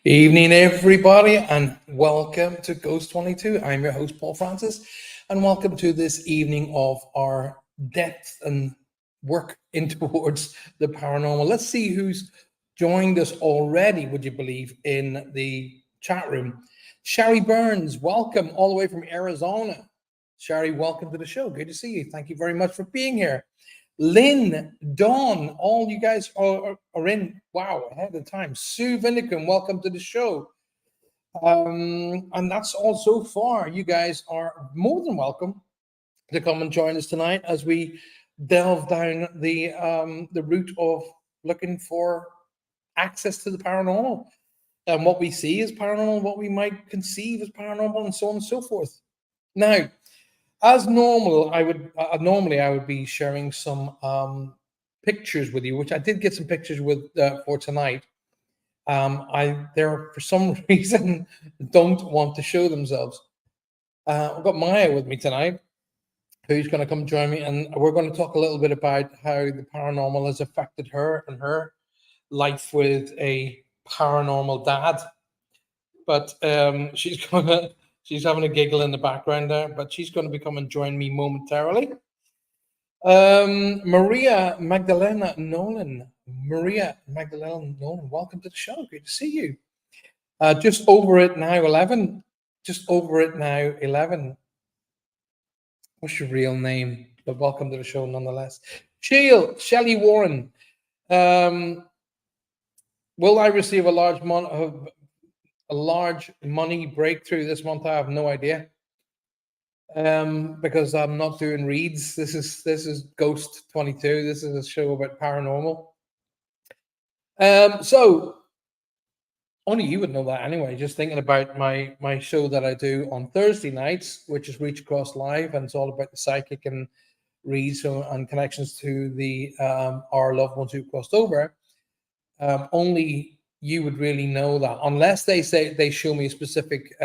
Evening, everybody, and welcome to Ghost 22. I'm your host, Paul Francis, and welcome to this evening of our depth and work in towards the paranormal. Let's see who's joined us already, would you believe, in the chat room. Sherry Burns, welcome all the way from Arizona. Sherry, welcome to the show. Good to see you. Thank you very much for being here. Lynn, Dawn, all you guys are in, wow, ahead of time. Sue Vinnicum, welcome to the show. And that's all so far. You guys are more than welcome to come and join us tonight as we delve down the route of looking for access to the paranormal and what we see as paranormal, what we might conceive as paranormal, and so on and so forth. Now, as normal, I would be sharing some pictures with you, which I did get some pictures with for tonight. There for some reason don't want to show themselves. I've got Maya with me tonight, who's going to come join me, and we're going to talk a little bit about how the paranormal has affected her and her life with a paranormal dad. But she's having a giggle in the background there, but she's going to come and join me momentarily. Maria Magdalena Nolan, welcome to the show. Good to see you. Just over it now, 11. What's your real name? But welcome to the show nonetheless. Shelley Warren. Will I receive a large money breakthrough this month? I have no idea, because I'm not doing reads. This is Ghost 22. This is a show about paranormal. So only you would know that anyway. Just thinking about my show that I do on Thursday nights, which is Reach Across Live, and it's all about the psychic and reads and connections to the our loved ones who crossed over. Only you would really know that, unless they show me a specific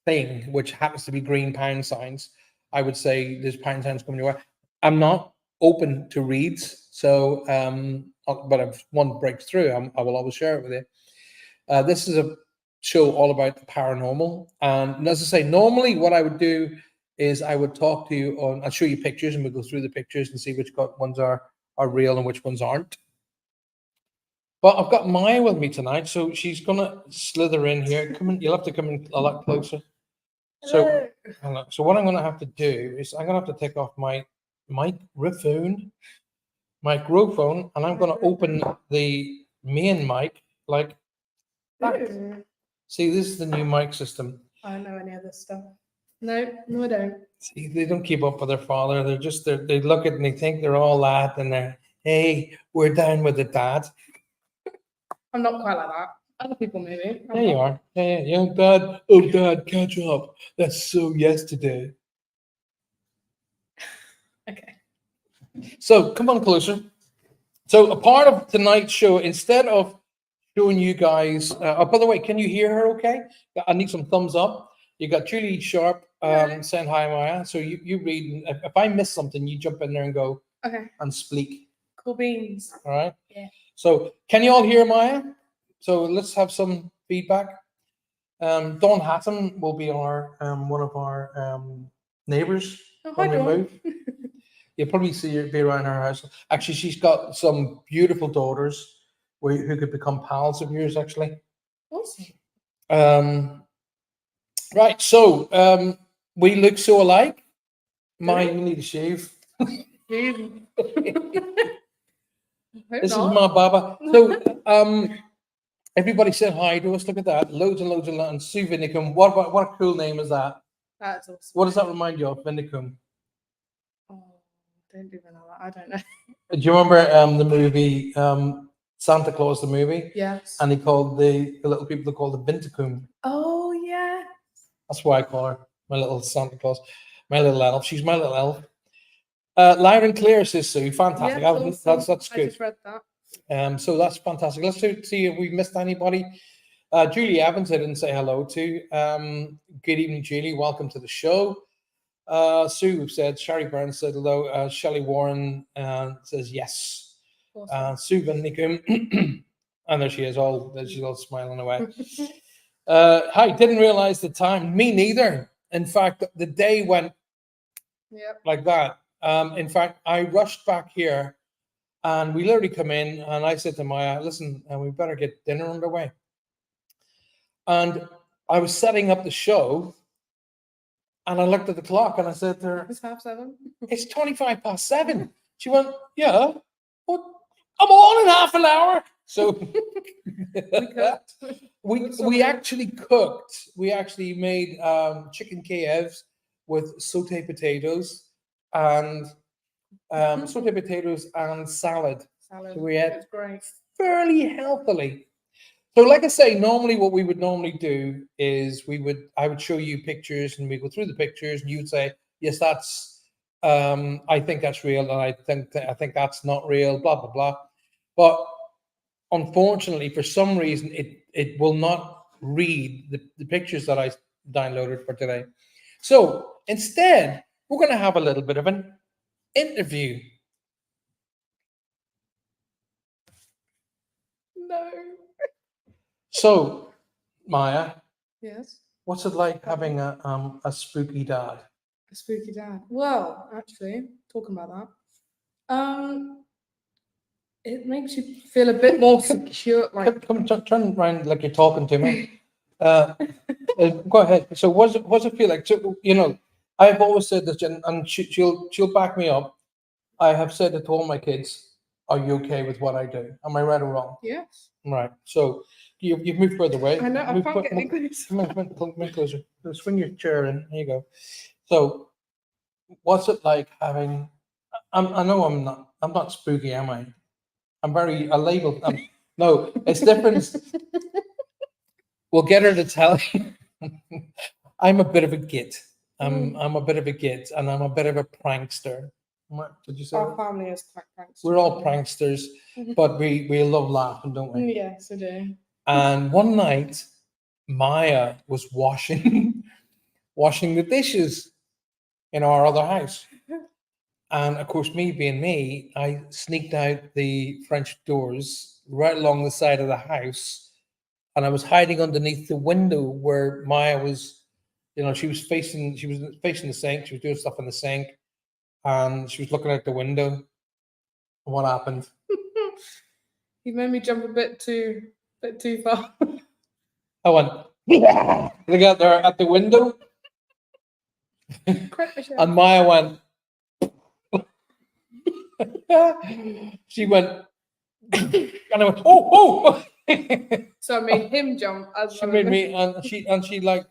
thing, which happens to be green pound signs. I would say there's pound signs coming your way. I'm not open to reads, so but if one breaks through, I will always share it with you. This is a show all about the paranormal, and as I say, normally what I would do is I would talk to you on. I'll show you pictures, and we'll go through the pictures and see which ones are real and which ones aren't. But I've got Maya with me tonight, so she's gonna slither in here. Come in, you'll have to come in a lot closer. So what I'm gonna have to do is I'm gonna have to take off my microphone, and I'm gonna open the main mic like that. See, this is the new mic system. I don't know any of this stuff. No, I don't. See, they don't keep up with their father. They look at it and they think they're all that, and they're, hey, we're down with the dad. I'm not quite like that. Other people maybe. There you are. Yeah, Dad. Oh, Dad, catch up. That's so yesterday. Okay. So come on closer. So a part of tonight's show, instead of showing you guys, by the way, can you hear her okay? I need some thumbs up. You got Julie Sharp saying hi, Maya. So you read. If I miss something, you jump in there and go, okay, and speak. Cool beans. All right. Yeah. So can you all hear Maya? So let's have some feedback. Dawn Hatton will be our one of our neighbours Oh, hi, when we Dawn. move. You'll probably see her be around her house. Actually, she's got some beautiful daughters who could become pals of yours. Actually, Awesome. right. So we look so alike. My, we? you need a shave. Hope This is not. my baba. So everybody said hi to us. Look at that. Loads and loads and loads. And Sue Vinicum. What a cool name is that? That's awesome. What does that remind you of, Vinicum? Oh, don't even know that. I don't know. Do you remember the movie Santa Claus, the movie? Yes. And he called the little people, they called the Vinticum. Oh, yeah. That's why I call her my little Santa Claus, my little elf. She's my little elf. Lyra Claire says Sue. Fantastic. Yeah, awesome. That's I good. just read that. So that's fantastic. Let's see if we've missed anybody. Julie Evans, I didn't say hello to. Good evening, Julie. Welcome to the show. Sue said, Sherry Burns said hello. Shelley Warren says yes. Awesome. Sue Van Nickum, and there she is, she's all smiling away. Hi, didn't realize the time. Me neither. In fact, the day went like that. In fact, I rushed back here and we literally come in and I said to Maya, listen, we better get dinner underway. And I was setting up the show and I looked at the clock and I said to her, It's 7:30. it's 7:25. She went, yeah, what? I'm on in half an hour. So we actually cooked. We actually made chicken Kievs with sauté potatoes and sauté potatoes and salad. Salad. So we ate It's great. fairly healthily. So, like I say, normally what we would normally do is I would show you pictures and we go through the pictures and you would say, yes, that's I think that's real and I think that's not real, blah blah blah. But unfortunately, for some reason, it will not read the pictures that I downloaded for today. So instead, we're going to have a little bit of an interview. No. So, Maya, Yes. what's it like having a spooky dad? A spooky dad. Well, actually, talking about that, it makes you feel a bit more secure. Like, Come turn around like you're talking to me. Go ahead. So, what's it feel like? So, I've always said this, and she'll back me up. I have said it to all my kids. Are you okay with what I do? Am I right or wrong? yes. Right. So, you've moved further away. I know. I Move can't get any closer. Come in closer. Swing your chair in. There you go. So, what's it like having? I know I'm not spooky, am I? I'm very a label. No, it's different. We'll get her to tell you. I'm a bit of a git. I'm a bit of a git, and I'm a bit of a prankster. What did you say? Our family is quite pranksters. We're all pranksters, but we love laughing, don't we? Yes, I do. And one night, Maya was washing the dishes in our other house. And of course, me being me, I sneaked out the French doors right along the side of the house. And I was hiding underneath the window where Maya was, she was facing the sink. She was doing stuff in the sink. And she was looking out the window. What happened? You made me jump a bit too far. I went, look out there at the window. And Maya went, she went, and I went, oh. So I made him jump as She well. made me, and she like,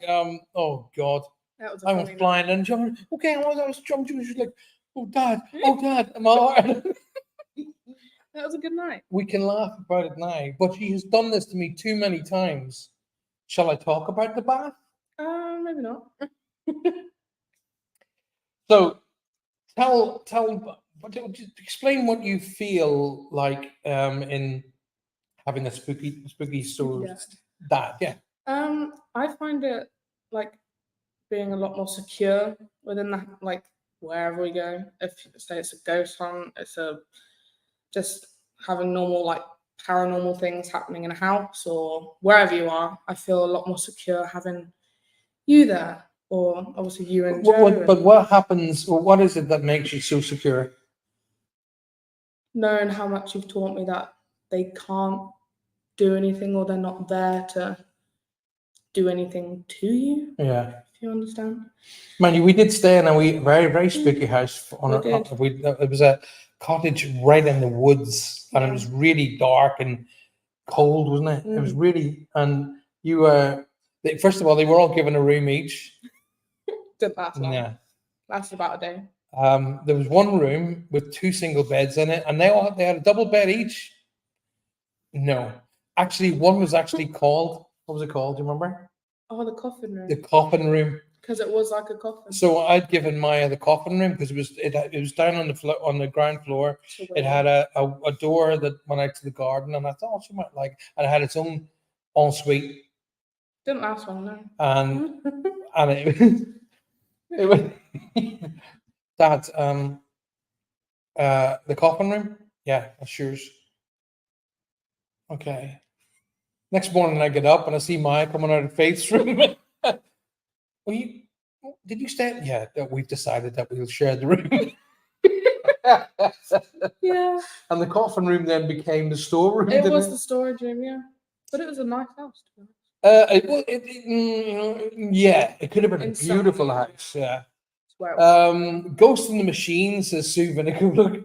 oh God, That was I was flying and jumping. Okay, I was jumping. She's like, oh dad, am I all right? That was a good night. We can laugh about it now, but she has done this to me too many times. Shall I talk about the bath? Maybe not. So, explain what you feel like in having a spooky story. Dad, yeah. I find it like being a lot more secure within that, like wherever we go. If say it's a ghost hunt, it's just having normal like paranormal things happening in a house or wherever you are, I feel a lot more secure having you there, or obviously you and Joe. But what happens, or what is it that makes you so secure? Knowing how much you've taught me that they can't do anything, or they're not there to do anything to you. Yeah. If you understand. Mind you, we did stay in a very spooky house. It was a cottage right in the woods, and it was really dark and cold, wasn't it? It was really, and you were, first of all, they were all given a room each. Didn't last long. Yeah. Lasted about a day. There was one room with 2 single beds in it, and they had a double bed each. No, actually, one was actually called. What was it called? Do you remember? Oh, the coffin room. The coffin room. Because it was like a coffin. So I'd given Maya the coffin room because it was down on the ground floor. It had a door that went out to the garden, and I thought she might like. And it had its own ensuite. Didn't last long, no. And it was that the coffin room. Yeah, that's yours. Okay. Next morning I get up and I see Maya coming out of Faith's room. Did you stay? Yeah, that we've decided that we'll share the room. Yeah. And the coffin room then became the storeroom. It was the storage room, yeah. But it was a nice house, to be honest. It could have been a beautiful house. Yeah. Well, Ghost in the Machine, says Sue Vinegar. Look,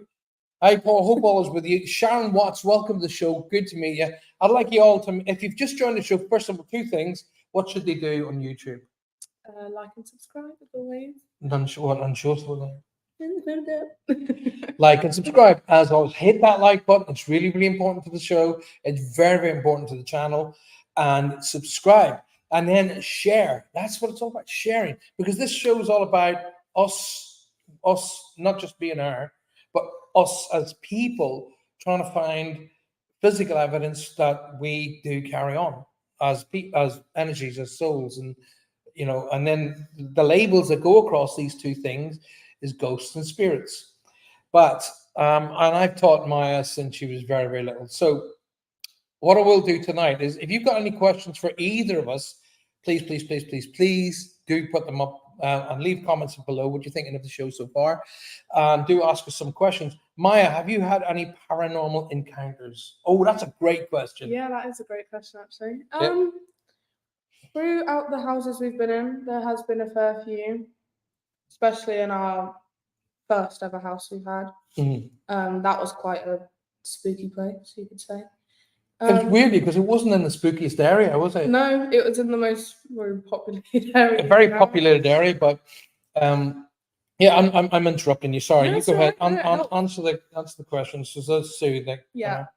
hi Paul, hope all is with you. Sharon Watts, welcome to the show. Good to meet you. I'd like you all to, if you've just joined the show, first of all, 2 things. What should they do on YouTube? Like and subscribe as always. Like and subscribe as always. Hit that like button. It's really important to the show. It's very important to the channel. And subscribe and then share. That's what it's all about, sharing. Because this show is all about us not just being our, but us as people trying to find physical evidence that we do carry on as energies, as souls, and and then the labels that go across these 2 things is ghosts and spirits. But and I've taught Maya since she was very little. So what I will do tonight is, if you've got any questions for either of us, please do put them up and leave comments below what you're thinking of the show so far. Do ask us some questions. Maya, have you had any paranormal encounters? Oh, that's a great question. Yeah, that is a great question, actually. Yep. Throughout the houses we've been in, there has been a fair few, especially in our first ever house we've had. That was quite a spooky place, you could say. It was weird because it wasn't in the spookiest area, was it? No, it was in the most populated area. A very populated area, but yeah, I'm interrupting you. Sorry, No, you go ahead. right. Answer the questions. So let's see. Yeah.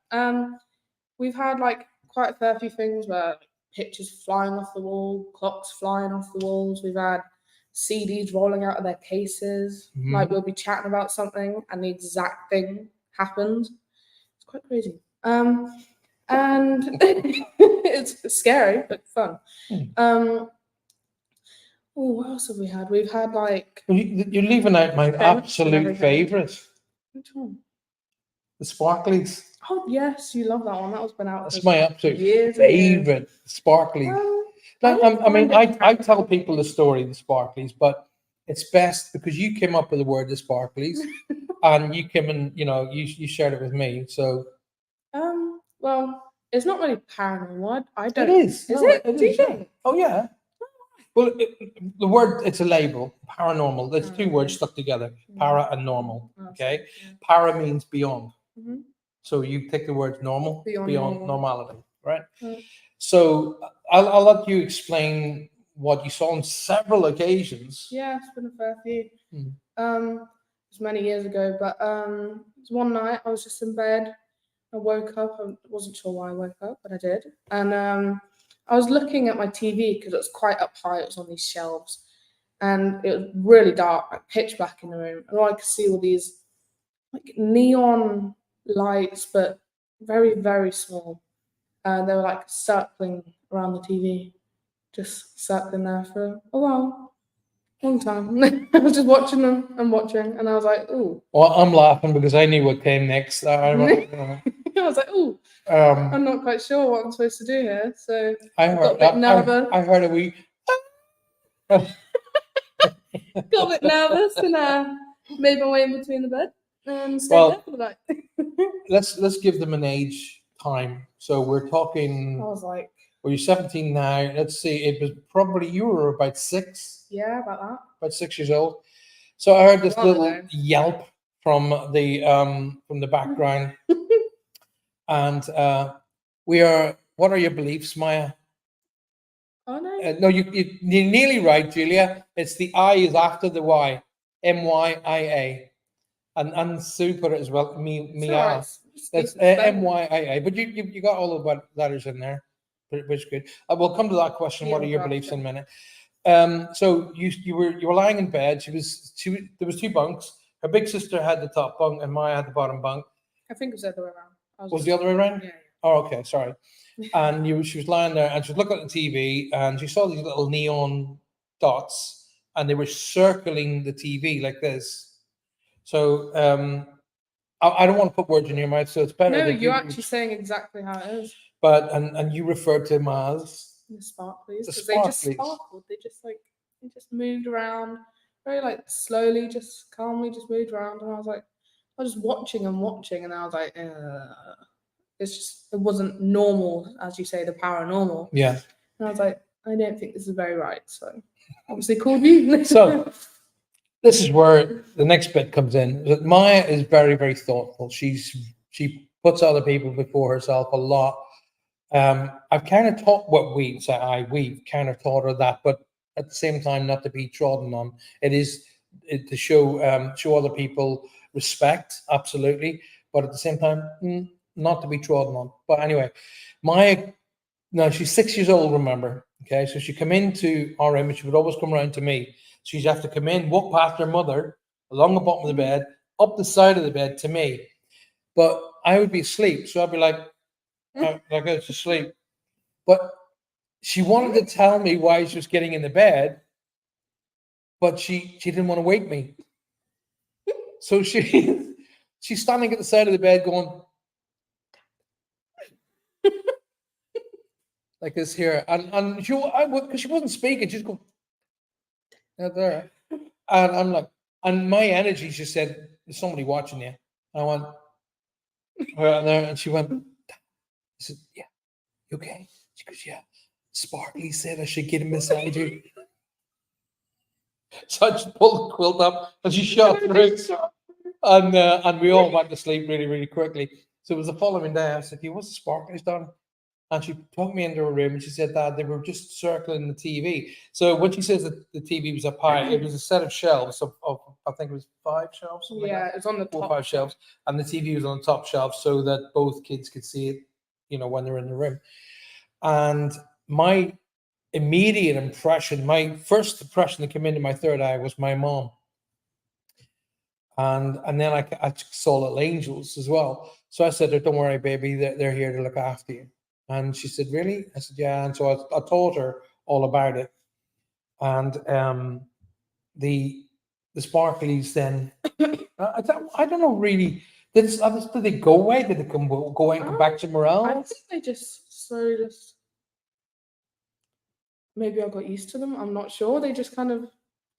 We've had like quite a fair few things where pictures flying off the wall, clocks flying off the walls. We've had CDs rolling out of their cases. Like we'll be chatting about something and the exact thing happens. It's quite crazy. And it's scary but fun. What else have we had? We've had like. You're leaving out my absolute favorite. Which one? The Sparklies. Oh yes, you love that one. That was been out. That's my absolute favorite. Sparklies. I tell people the story of the Sparklies, but it's best because you came up with the word the Sparklies, and you came and you shared it with me. So. Well, it's not really paranormal. I don't. It is. Is it? Do you think? Oh yeah. Well, the word, it's a label, paranormal. There's 2 words stuck together, para and normal. Okay. Para means beyond. So you take the word normal, beyond normality, right? So I'll let you explain what you saw on several occasions. Yeah, it's been a fair few. It was many years ago, but it was one night I was just in bed. I woke up. I wasn't sure why I woke up, but I did. And I was looking at my TV because it was quite up high. It was on these shelves. And it was really dark, like pitch black in the room. And all I could see were these like neon lights, but very small. They were like circling around the TV, just circling there for a while. Long time. I was just watching them and watching, and I was like, "Ooh." Well, I'm laughing because I knew what came next. I was like, oh, Um, I'm not quite sure what I'm supposed to do here. So I got a heard, bit nervous. I heard a wee. Got a bit nervous and made my way in between the bed and stayed Well, there for the night. let's give them an age time. So we're I talking. was like, Well, you're 17 now. Let's see. It was probably you were about yeah, about that. about 6 years old. So I heard this While little ago. yelp from the background, and we are. What are your beliefs, Maya? Oh no. No, you're nearly right, Julia. It's the I is after the Y, MYIA, and Sue put it as well. It's Mia. alright. It's That's decent spelling. MYIA. But you got all the letters in there, which is good. We'll come to that question. What are your beliefs in a minute? So you were lying in bed. There was two bunks. Her big sister had the top bunk, and Maya had the bottom bunk. I think it was the other way around. Was the other way around? Yeah. Oh, okay, sorry. And she was lying there, and she was looking at the TV, and she saw these little neon dots, and they were circling the TV like this. So I don't want to put words in your mouth, so it's better No, that you're actually saying exactly how it is. But and you referred to them as The sparklies, the because they just sparklies. sparkled. They just moved around very like slowly, just calmly, just moved around. And I was just watching and watching, and I was like, it wasn't normal, as you say, the paranormal. Yeah. And I was like, I don't think this is very right. So obviously called you. So this is where the next bit comes in. That Maya is very, very thoughtful. She puts other people before herself a lot. I've kind of taught what we've kind of taught her that, but at the same time, not to be trodden on. It is to show other people respect, absolutely, but at the same time, not to be trodden on. But anyway, Maya, now she's 6 years old. Remember, okay? So she come into our room, and she would always come around to me. So she'd have to come in, walk past her mother, along the bottom of the bed, up the side of the bed to me. But I would be asleep, so I'd be like I go to sleep. But she wanted to tell me why she was getting in the bed, but she didn't want to wake me. So she's standing at the side of the bed going like this here, and because she wasn't speaking, she's going there, and I'm like, and my energy just said, "There's somebody watching you." And I went right there, and she went. I said, "Yeah, you okay?" She goes, "Yeah." Sparkly said I should get him beside you. So I just pulled the quilt up, and she shot through, and we all went to sleep really, really quickly. So it was the following day. I said, "You what's the Sparkly's done?" And she took me into her room, and she said that they were just circling the TV. So when she says that the TV was up high, it was a set of shelves of I think it was 5 shelves. Something like Yeah, that. it's on the 4 or top 5 shelves, and the TV was on the top shelf so that both kids could see it, when they're in the room. And my immediate impression, my first impression that came into my third eye was my mom. And then I saw little angels as well. So I said, "Don't worry, baby, they're here to look after you." And she said, "Really?" I said, "Yeah." And so I told her all about it. And the sparklies then, I don't know really. Did they go away? Did they go away and come back somewhere I else? think they just slowly just maybe I got used to them. I'm not sure. They just kind of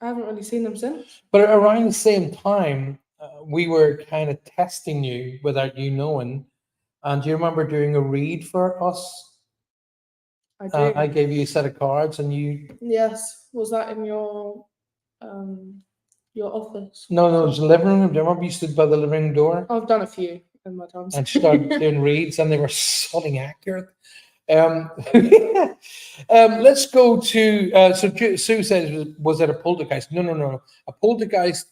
I haven't really seen them since. But around the same time, we were kind of testing you without you knowing. And do you remember doing a read for us? I do. I gave you a set of cards, and you. Yes. Was that in your office? No, it was the living room. Do you remember you stood by the living room door? I've done a few in my times. And started doing reads, and they were stunning accurate. Let's go to so Sue says, was it a poltergeist? No. A poltergeist.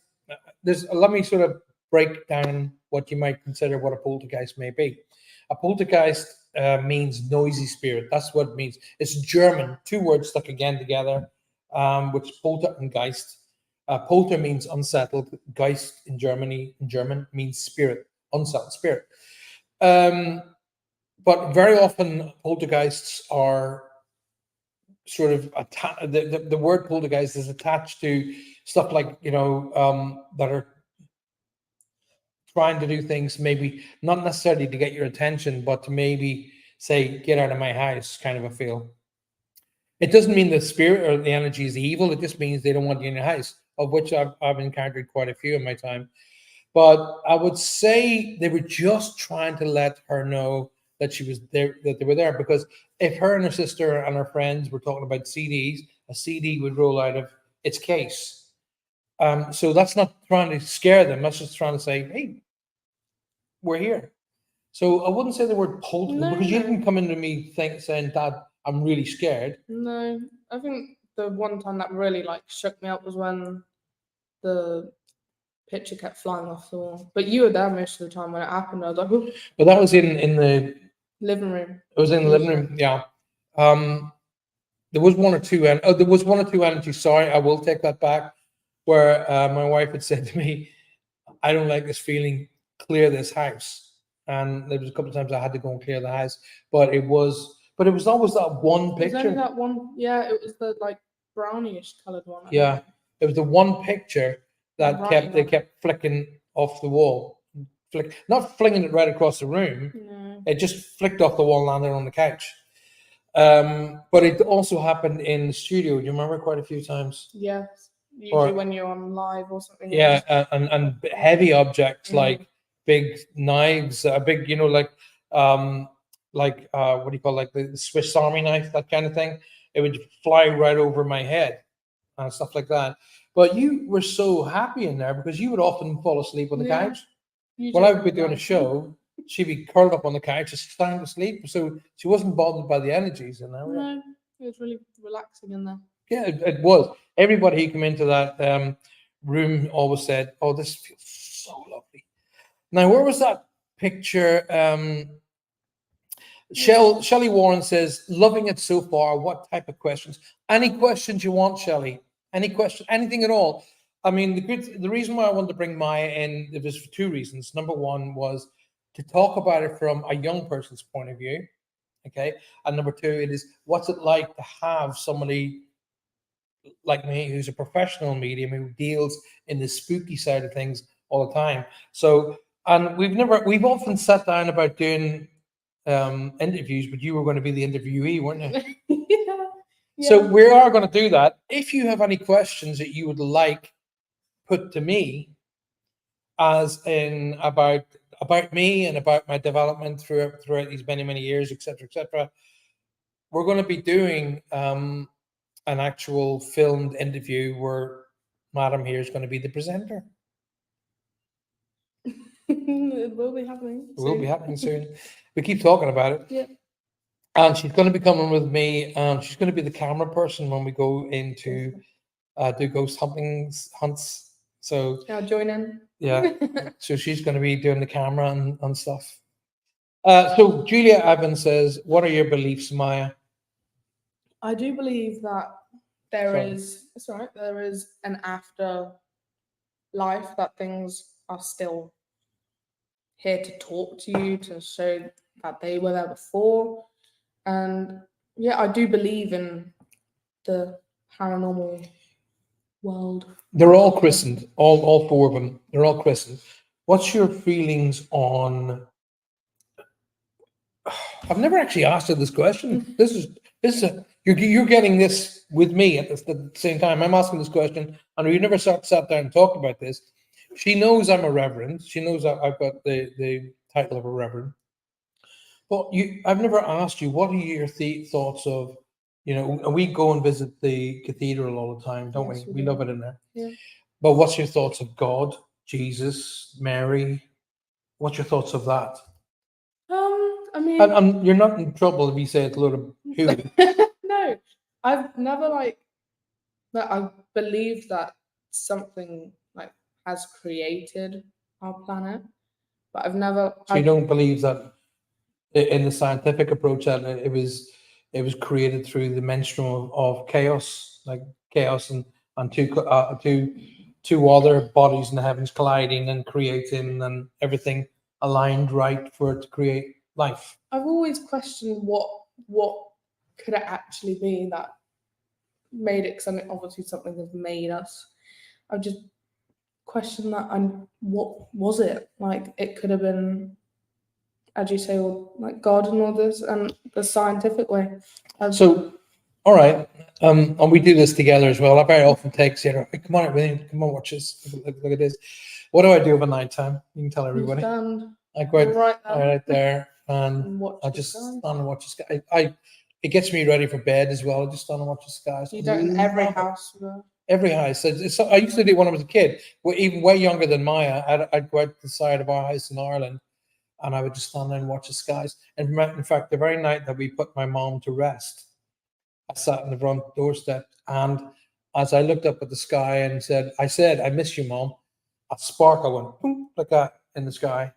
Let me sort of break down what you might consider what a poltergeist may be. A poltergeist means noisy spirit. That's what it means. It's German, 2 words stuck again together, which polter and geist. Polter means unsettled. Geist in German means spirit, unsettled spirit. But very often poltergeists are sort of the word poltergeist is attached to stuff like that are trying to do things, maybe not necessarily to get your attention, but to maybe say, get out of my house, kind of a feel. It doesn't mean the spirit or the energy is evil. It just means they don't want you in your house, of which I've encountered quite a few in my time. But I would say they were just trying to let her know that she was there, that they were there. Because if her and her sister and her friends were talking about CDs, a CD would roll out of its case. So that's not trying to scare them. That's just trying to say, hey, we're here. So I wouldn't say the word poltergeist No, because you no. didn't come into me saying, Dad, I'm really scared. No, I think the one time that really like shook me up was when the picture kept flying off the wall. But you were there most of the time when it happened. I was like, "Ooh." But that was in the Living room. it was in the living room. Yeah. There was one or two, and there was one or two energies. Sorry, I will take that back. Where my wife had said to me, "I don't like this feeling. Clear this house." And there was a couple of times I had to go and clear the house, but it was always that one It was only picture. that one. Yeah, it was the like brownish coloured one. I Yeah, think. it was the one picture that Writing on it. kept flicking off the wall, not flinging it right across the room. No. It just flicked off the wall and landed on the couch. But it also happened in the studio. Do you remember quite a few times? Yes. Usually Or when you're on live or something. it yeah, just- and heavy objects Mm. like big knives, big, what do you call, like the Swiss Army knife, that kind of thing. It would fly right over my head and stuff like that. But you were so happy in there because you would often fall asleep on the Yeah. couch. You When I just would be doing a like- show, she'd be curled up on the couch, just sound asleep. So she wasn't bothered by the energies in there. No, it was really relaxing in there. Yeah, it was. Everybody who came into that room always said, "Oh, this feels so lovely." Now, where was that picture? Shelley Warren says, "Loving it so far. What type of questions? Any questions you want, Shelley? Any question? Anything at all?" I mean, the reason why I wanted to bring Maya in, it was for two reasons. Number one was to talk about it from a young person's point of view. Okay. And number two, it is what's it like to have somebody like me who's a professional medium who deals in the spooky side of things all the time. So, and we've often sat down about doing interviews, but you were going to be the interviewee, weren't you? yeah. So we are going to do that. If you have any questions that you would like put to me, as in about me and about my development throughout these many years, etc., we're going to be doing an actual filmed interview where Madam here is going to be the presenter. It will be happening. It will be soon. happening soon. We keep talking about it. Yeah. And she's going to be coming with me, and she's going to be the camera person when we go into do ghost hunts. So I'll join in. yeah, so she's going to be doing the camera and stuff. So Julia Evans says, "What are your beliefs, Maya?" I do believe that there Sorry. is. It's all right. There is an after life, that things are still here to talk to you, to show that they were there before. And yeah, I do believe in the paranormal world. They're all christened, all four of them. They're all christened. What's your feelings on? I've never actually asked her this question. This is you're getting this with me at the same time. I'm asking this question, and we never sat down and talked about this. She knows I'm a reverend. She knows I've got the title of a reverend. But I've never asked you, what are your thoughts of, and we go and visit the cathedral all the time, don't Yes, we? we We do. love it in there. Yeah. But what's your thoughts of God, Jesus, Mary? What's your thoughts of that? I mean, And you're not in trouble if you say it's a load of hoo. no, I've never like that. I believe that something like has created our planet, but I've never. So you don't believe that in the scientific approach that it was created through the menstruum of chaos, like chaos and two other bodies in the heavens colliding and creating and everything aligned right for it to create life. I've always questioned what could it actually be that made it. Because I mean, obviously something has made us. I just question that what was it? Like it could have been, as you say, like God and all this, and the scientific way. So, all right, and we do this together as well. I very often text you, "Hey, come on, William, come on, watch this. Look at this." What do I do of a night time? You can tell everybody. Stand I go out right there and and watch I the just skies. stand and watch the sky. It gets me ready for bed as well. I just stand and watch the skies. You don't in every Love it. house. Every house. I used to do it when I was a kid. Well, even way younger than Maya. I'd go out to the side of our house in Ireland, and I would just stand there and watch the skies. And in fact, the very night that we put my mom to rest, I sat on the front doorstep, and as I looked up at the sky and I said, "I miss you, Mom," a sparkle went boom, like that in the sky.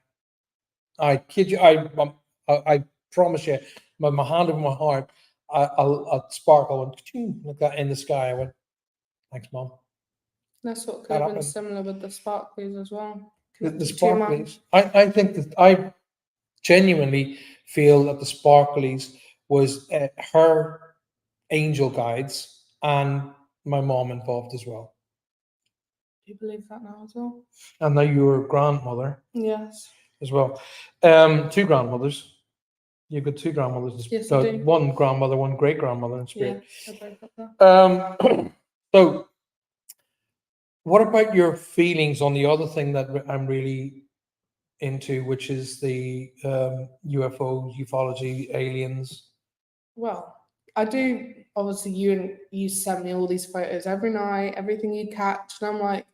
I kid you. I promise you, my hand over my heart, a sparkle went ching, like that in the sky. I went, "Thanks, Mom." That's what could That have been happened. similar with the sparklies as well. The Connected to your mum. sparklies. I think that I genuinely feel that the sparklies was her angel guides and my mom involved as well. Do you believe that now as well? And now your grandmother Yes. as well. Two grandmothers. You've got two grandmothers. Yes, I do. One grandmother, one great grandmother in spirit. Yeah, they're both up there. So, what about your feelings on the other thing that I'm really into, which is the UFOs, ufology, aliens? Well, I do. Obviously, you send me all these photos every night, everything you catch, and I'm like,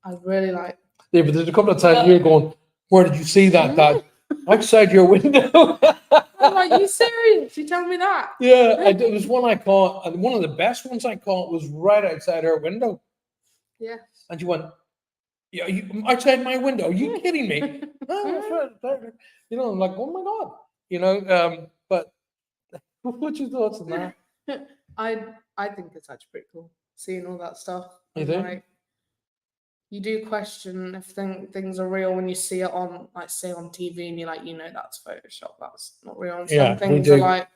I really like. Yeah, but there's a couple of times you're going, "Where did you see that, Dad?" Outside your window. I'm like, you serious? You tell me that? Yeah, there was one I caught, and one of the best ones I caught was right outside her window. Yes. And she went, "Yeah, you outside my window? Are you kidding me?" "Oh, that's right." You know, I'm like, "Oh my God," you know. But what's your thoughts on that? I think it's actually pretty cool seeing all that stuff. You And, do? like, you do question if things are real when you see it on, like, say on TV, and you're like, that's Photoshop, that's not real. And Yeah, some we things do. are like,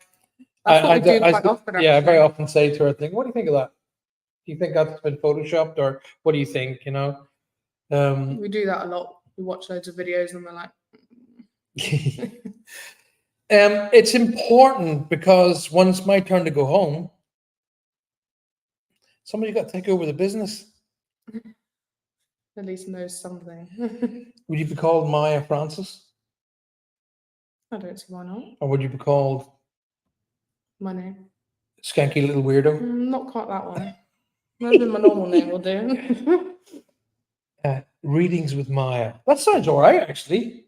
that's what we do quite often. Yeah, I very actually. often say to her, "Think, what do you think of that? Do you think that's been photoshopped, or what do you think?" You know. We do that a lot. We watch loads of videos and we're like, It's important because when it's my turn to go home, somebody's got to take over the business. at least knows something. Would you be called Maya Francis, I don't see why not. or would you be called My name. Skanky Little Weirdo? Not quite that one. Maybe my normal name will do. Readings with Maya. That sounds all right, actually.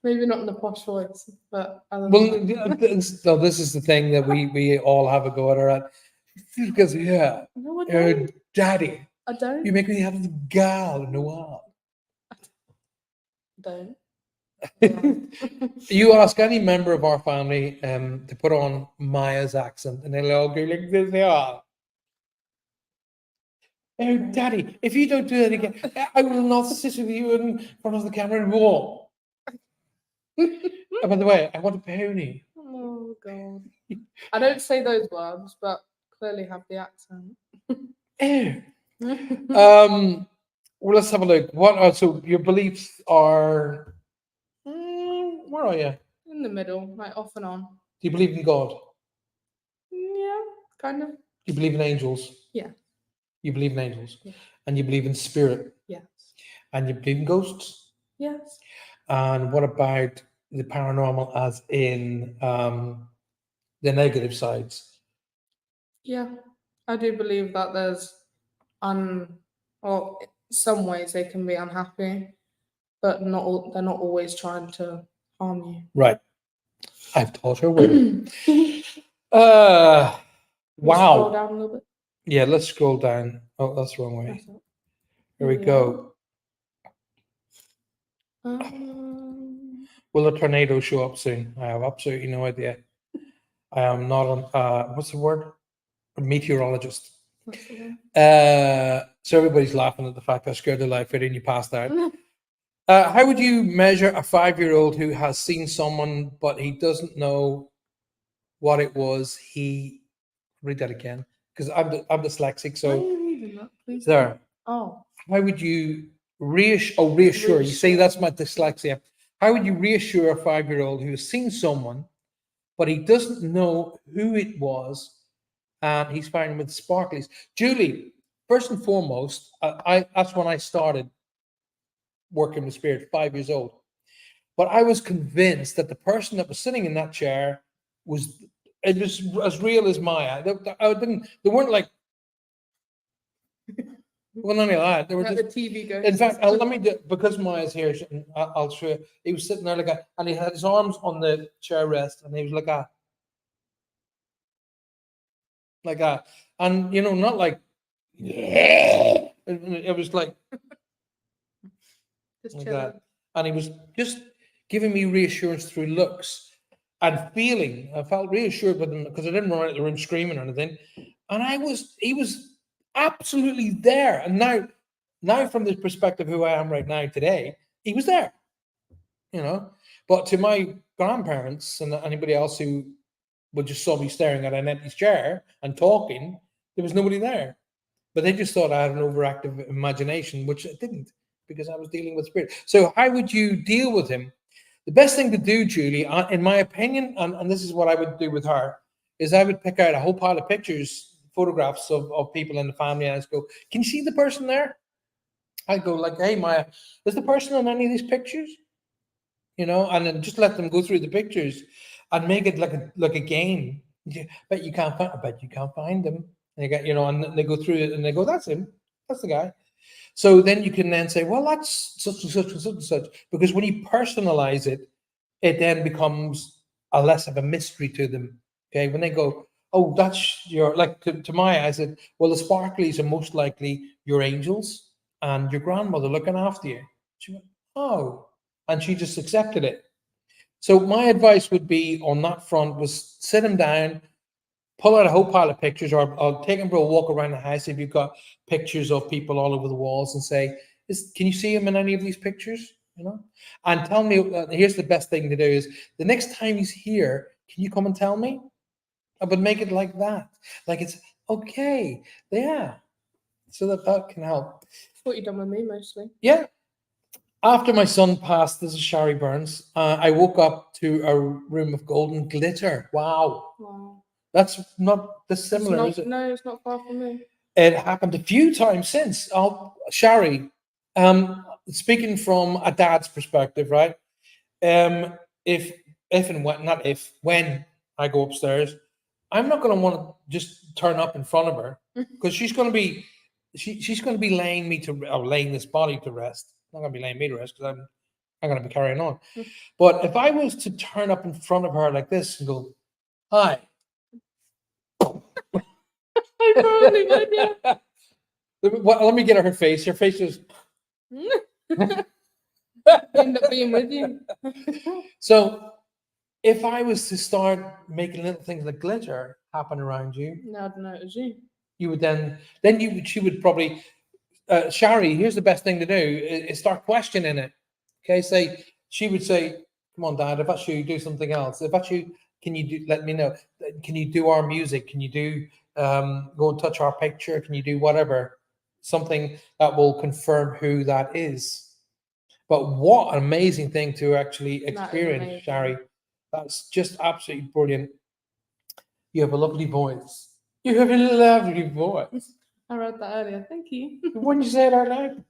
Maybe not in the posh voice, but other Well, than that. this is the thing that we all have a go at her at. Because, yeah, No, I don't. Daddy, I don't. you make me have the gal noir. Don't. You ask any member of our family to put on Maya's accent, and they'll all go like this. They are. "Oh, Daddy, if you don't do that again, I will not sit with you in front of the camera and walk." Oh, by the way, I want a pony. Oh God. I don't say those words, but clearly have the accent. Well, let's have a look. What are so your beliefs are? Where are you? Do In the middle, like off and on. you believe in God? Yeah, kind of. Do you believe in angels? Yeah. You believe in angels, Yeah. and you believe in spirit, Yes. and you believe in ghosts. Yes. And what about the paranormal, as in the negative sides? Yeah. I do believe that there's or some ways they can be unhappy, but they're not always trying to harm you. Right. I've taught her well. We'll scroll Wow. down a little bit. Yeah, let's scroll down. Oh, that's the wrong way. That's it. Here we go. Will a tornado show up soon? I have absolutely no idea. I am not what's the word? A meteorologist. That's the one. So everybody's laughing at the fact I scared the life out of you and you passed out. How would you measure a 5-year-old who has seen someone but he doesn't know what it was? Read that again, because I'm dyslexic. Why are So you reading that, please? there. Oh, how would you reassure? You say Reassure. that's my dyslexia. How would you reassure a 5-year-old who has seen someone, but he doesn't know who it was, and he's finding with sparklies? Julie, first and foremost, I that's when I started working with spirit, 5 years old. But I was convinced that the person that was sitting in that chair was it was as real as Maya. I didn't. They weren't like. Well, none of that. They were like just. the TV ghost. In fact, let me do, because Maya's here. I'll show you. He was sitting there like a, and he had his arms on the chair rest, and he was like a, and not like, yeah. It was like Just like chilling. that, and he was just giving me reassurance through looks and feeling. I felt reassured with him because I didn't run out of the room screaming or anything, and he was absolutely there. And now from the perspective of who I am right now today, he was there. But to my grandparents and anybody else who would just saw me staring at an empty chair and talking, there was nobody there. But they just thought I had an overactive imagination, which I didn't, because I was dealing with spirit. So how would you deal with him? The best thing to do, Julie, in my opinion, and this is what I would do with her, is I would pick out a whole pile of pictures, photographs of people in the family, and I'd go, "Can you see the person there?" I'd go like, "Hey, Maya, is the person in any of these pictures?" And then just let them go through the pictures and make it like a game. But you can't find. I bet you can't find them. And they get, and they go through it and they go, "That's him. That's the guy." So then you can then say, "Well, that's such and such and such and such," because when you personalize it, it then becomes a less of a mystery to them. Okay, when they go, "Oh, that's your," like to Maya, I said, "Well, the sparklies are most likely your angels and your grandmother looking after you." She went, "Oh," and she just accepted it. So my advice would be on that front was sit him down, pull out a whole pile of pictures, or take him for a walk around the house if you've got pictures of people all over the walls, and say, "Can you see him in any of these pictures?" And tell me. Here's the best thing to do: is the next time he's here, can you come and tell me? I would make it like that, like it's okay, yeah, so that can help. That's what you've done with me mostly. Yeah. After my son passed, this is Shari Burns. I woke up to a room of golden glitter. Wow, Wow. that's not It's dissimilar, is not. it? No, it's not far from me. It happened a few times since. Shari, speaking from a dad's perspective, right? Um, if and when, not if, when I go upstairs, I'm not going to want to just turn up in front of her because she's going to be laying me to or laying this body to rest. Not going to be laying me to rest because I'm going to be carrying on. But if I was to turn up in front of her like this and go, "Hi," I probably would. Yeah. let me get her face. Her face is End up being with you. so. If I was to start making little things like glitter happen around you, No, I don't know. It was you. you would she would probably, Shari, here's the best thing to do is start questioning it. Okay, she would say, "Come on, Dad, if that's you, do something else. If that's you, can you do, let me know? Can you do our music? Can you do go and touch our picture? Can you do whatever? Something that will confirm who that is." But what an amazing thing to actually experience, amazing. Shari. That's just absolutely brilliant. You have a lovely voice. You have a lovely voice. I read that earlier. Thank you. Wouldn't you say it out loud?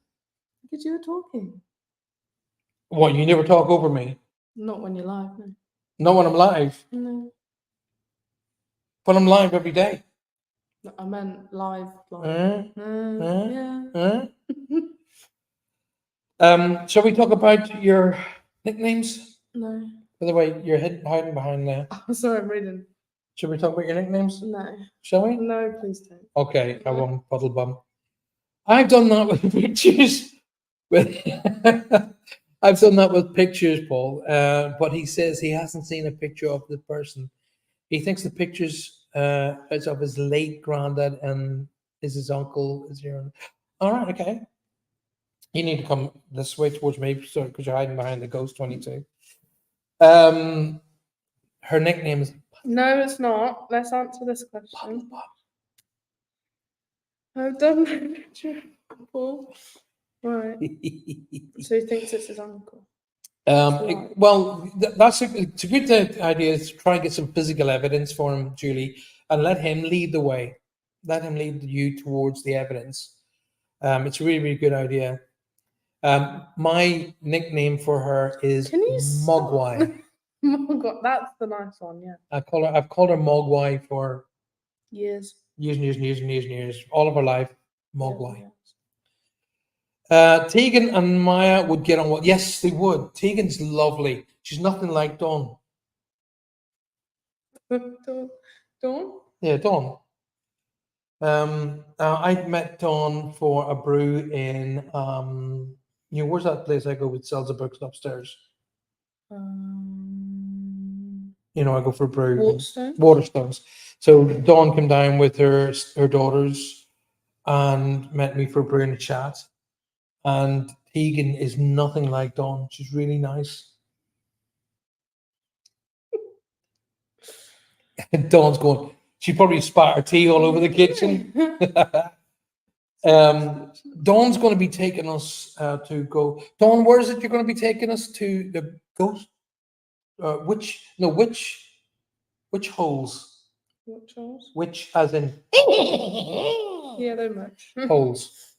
Because you were talking. What, you never talk over me? Not when you're live. No. Not when I'm live, No. but I'm live every day. No, I meant live. Uh, Yeah. Shall we talk about your nicknames? No. By the way, you're hiding behind there. Oh, sorry, I'm reading. Should we talk about your nicknames? No. Shall we? No, please don't. Okay, I won't, puddle bum. I've done that with pictures. I've done that with pictures, Paul. But he says he hasn't seen a picture of the person. He thinks the pictures is of his late granddad and is his uncle. Is your all right? Okay. You need to come this way towards me, so because you're hiding behind the Ghost 22. Her nickname is No, it's not. Let's answer this question. I've done my picture. Uncle. Right. So he thinks it's his uncle. Well, it's a good idea to try and get some physical evidence for him, Julie, and let him lead the way. Let him lead you towards the evidence. It's a really, really good idea. My nickname for her is Can you Mogwai. Oh God, that's the nice one. Yeah. I've called her Mogwai for Years. years. All of her life, Years Mogwai. and years. Tegan and Maya would get on well. Yes, they would. Tegan's lovely. She's nothing like Dawn. Dawn? Yeah, Dawn. I met Dawn for a brew in where's that place I go with sells the books upstairs? I go for a brew. Waterstone? Waterstones. So Dawn came down with her daughters and met me for a brew and a chat. And Tegan is nothing like Dawn. She's really nice. Dawn's going, she probably spat her tea all over the kitchen. Dawn's going to be taking us to go. Dawn, where is it you're going to be taking us to the ghost? Which holes? What Charles? Which, as in Yeah, they're much. holes.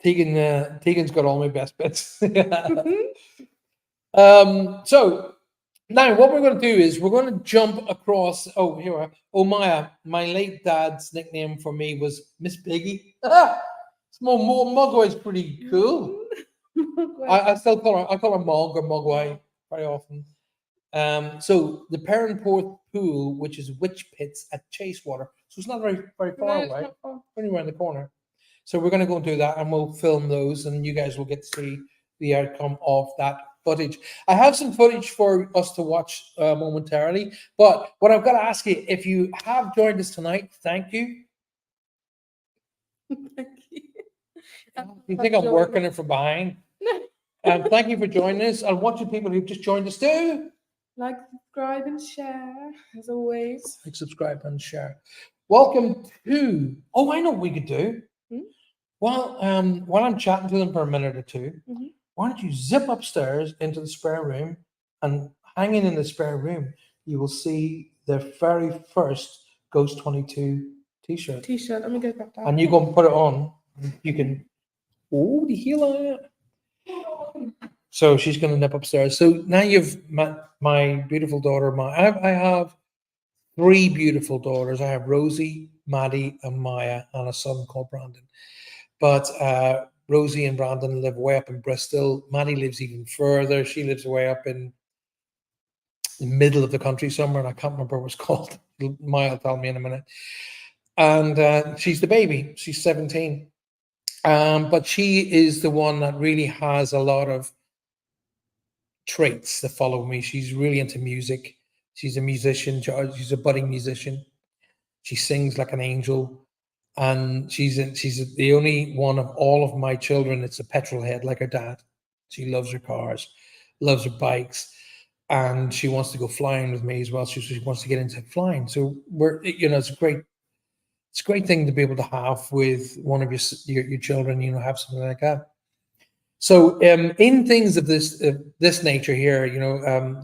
Tegan's got all my best bits. So now what we're going to do is we're going to jump across. Oh, here we are. Oh, Maya, my late dad's nickname for me was Miss Piggy. Small Mogwai's pretty cool. I still call her Mog or Mogwai very often. So the Perranporth Pool, which is Witch Pits at Chasewater, so it's not very far away, only around the corner. So we're going to go and do that, and we'll film those, and you guys will get to see the outcome of that footage. I have some footage for us to watch momentarily, but what I've got to ask you, if you have joined us tonight, thank you. Thank you. You think I'm working it from behind? Thank you for joining us, and what do people who've just joined us do? Like, subscribe, and share, as always. Like, subscribe, and share. Welcome to. Oh, I know what we could do. Well, while I'm chatting to them for a minute or two, why don't you zip upstairs into the spare room, and hanging in the spare room, you will see the very first Ghost 22 t-shirt. T-shirt. Let me go back down. And you go and put it on. You can. Oh, the heel. So she's going to nip upstairs. So now you've met my beautiful daughter. I have three beautiful daughters. I have Rosie, Maddie, and Maya, and a son called Brandon. But Rosie and Brandon live way up in Bristol. Maddie lives even further. She lives way up in the middle of the country somewhere, and I can't remember what it's called. Maya will tell me in a minute. And she's the baby. She's 17. But she is the one that really has a lot of traits that follow me. She's really into music. She's a musician. She's a budding musician. She sings like an angel, and she's the only one of all of my children that's a petrol head like her dad. She loves her cars, loves her bikes, and she wants to go flying with me as well. She wants to get into flying. So it's a great thing to be able to have with one of your children. Have something like that. So in things of this nature here,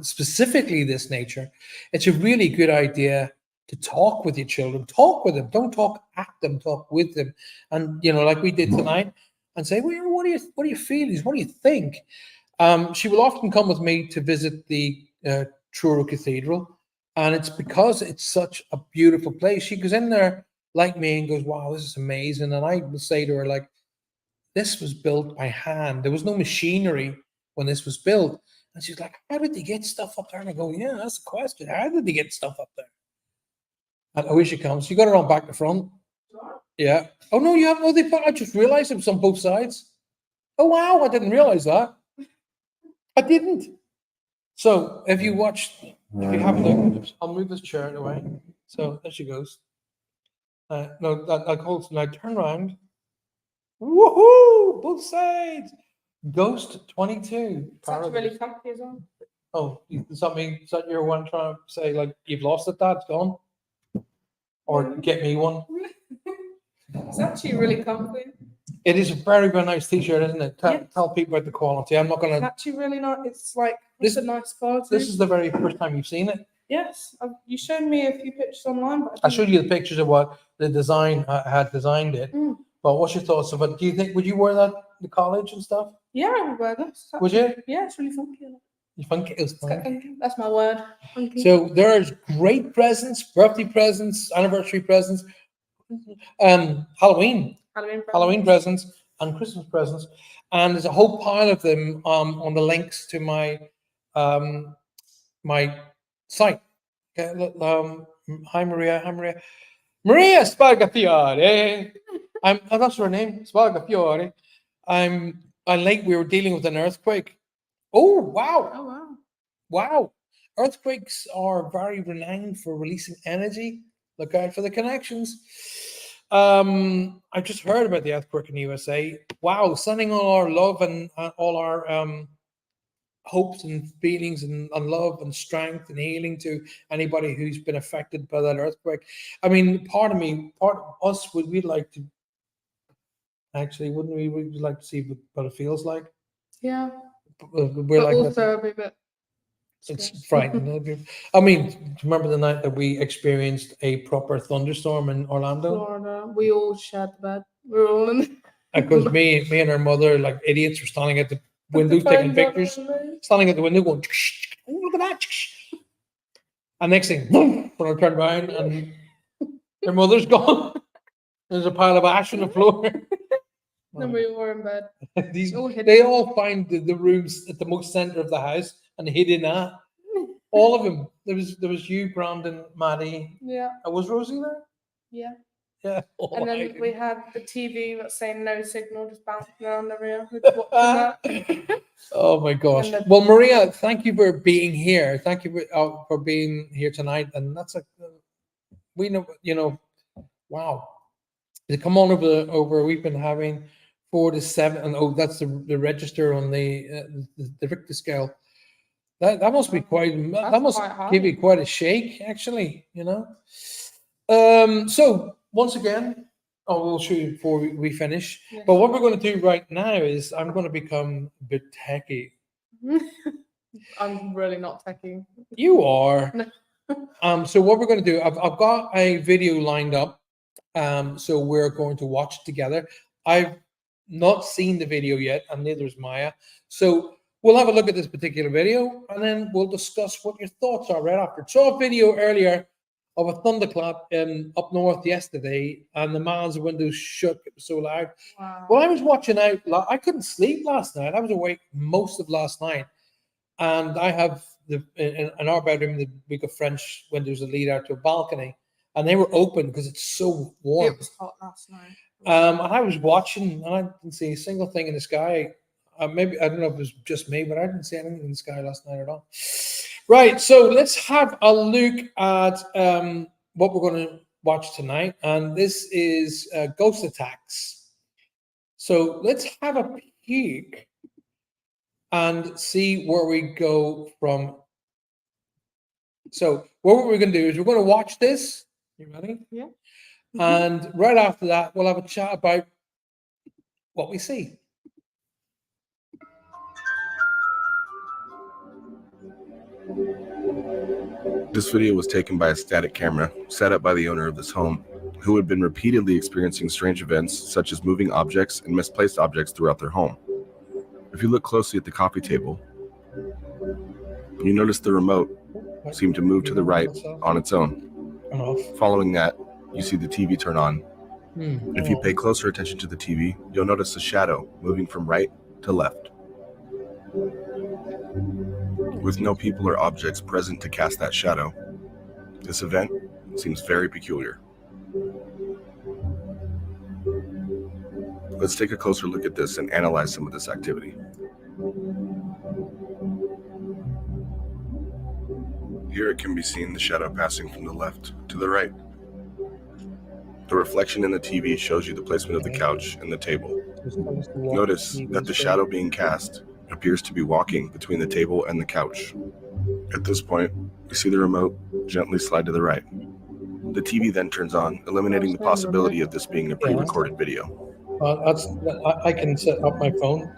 specifically this nature, it's a really good idea to talk with your children. Talk with them. Don't talk at them. Talk with them. And like we did tonight, and say, well, what are your feelings? What do you think? She will often come with me to visit the Truro Cathedral, and it's because it's such a beautiful place. She goes in there like me and goes, wow, this is amazing. And I will say to her, like, this was built by hand. There was no machinery when this was built. And she's like, how did they get stuff up there? And I go, yeah, that's the question. How did they get stuff up there? And away she comes. You got it on back to front. Yeah. Oh, no, you have no, I just realized it was on both sides. Oh, wow, I didn't realize that. I didn't. So if you have a look, I'll move this chair away. So there she goes. No, that holds. Now turn around. Woohoo! Both sides. Ghost 22. That's really comfy as well. Oh, is that your one trying to say like you've lost it, Dad? It's gone, or get me one? It's actually really comfy. It is a very, very nice t-shirt, isn't it? Yes. Tell people about the quality. I'm not It's going to... actually really nice. It's like This- it's a nice quality. This is the very first time you've seen it. Yes, you showed me a few pictures online, but I showed you the pictures of what the design had designed it. But what's your thoughts of it? Do you think, would you wear that to college and stuff? Yeah, I would wear this. Would you? Yeah, it's really funky. You think it was It's got funky? funky. That's my word. Funky. So there's great presents, birthday presents, anniversary presents, Halloween presents, and Christmas presents, and there's a whole pile of them on the links to my my site. Okay, hi Maria. Maria Spargafiore. That's her name, Spargafiore. I like we were dealing with an earthquake. Oh wow. Oh wow. Wow. Earthquakes are very renowned for releasing energy. Look out for the connections. I just heard about the earthquake in the USA. Wow, sending all our love and all our hopes and feelings and love and strength and healing to anybody who's been affected by that earthquake. I mean, part of us, we'd like to actually, wouldn't we? We'd like to see what it feels like. Yeah. We're but like also a bit. it's frightening. I mean, remember the night that we experienced a proper thunderstorm in Orlando? Florida. We all shared the bed. We were all in. Because me and her mother, like idiots, were standing at the window taking pictures. Standing at the window going, oh, look at that. And next thing, boom, when I turned around and her mother's gone. There's a pile of ash on the floor. Then we were in bed. They all find the rooms at the most center of the house and hid in that. All of them. There was you, Brandon, Maddie. Yeah. Was Rosie there? Yeah. Yeah. Oh, and then we had the TV that's saying no signal, just bouncing around the room. Watching that. Oh my gosh. Well, Maria, thank you for being here. Thank you for being here tonight. And that's we know, wow. To come on over, we've been having 4 to 7, and that's the register on the Richter scale. That must be that must give you quite a shake, actually. So once again, we'll show you before we finish. Yes. But what we're going to do right now is I'm going to become a bit techie. I'm really not techie. You are. So what we're going to do, I've got a video lined up. So we're going to watch it together. I've not seen the video yet, and neither is Maya. So we'll have a look at this particular video, and then we'll discuss what your thoughts are right after. Saw a video earlier of a thunderclap up north yesterday, and the man's windows shook. It was so loud. Wow. Well, I was watching out. I couldn't sleep last night. I was awake most of last night, and I have in our bedroom we got French windows that lead out to a balcony. And they were open because it's so warm. It was hot last night. And I was watching, and I didn't see a single thing in the sky. Maybe I don't know if it was just me, but I didn't see anything in the sky last night at all. Right, so let's have a look at what we're going to watch tonight, and this is Ghost Attacks. So let's have a peek and see where we go from. So what we're going to do is we're going to watch this. You ready? Yeah. And right after that, we'll have a chat about what we see. This video was taken by a static camera set up by the owner of this home, who had been repeatedly experiencing strange events such as moving objects and misplaced objects throughout their home. If you look closely at the coffee table, you notice the remote seemed to move to the right on its own. Following that, you see the TV turn on. If you pay closer attention to the TV, you'll notice a shadow moving from right to left, with no people or objects present to cast that shadow. This event seems very peculiar. Let's take a closer look at this and analyze some of this activity. Here it can be seen the shadow passing from the left to the right. The reflection in the TV shows you the placement of the couch and the table. Notice that the shadow being cast appears to be walking between the table and the couch. At this point, you see the remote gently slide to the right. The TV then turns on, eliminating the possibility of this being a pre-recorded video. I can set up my phone.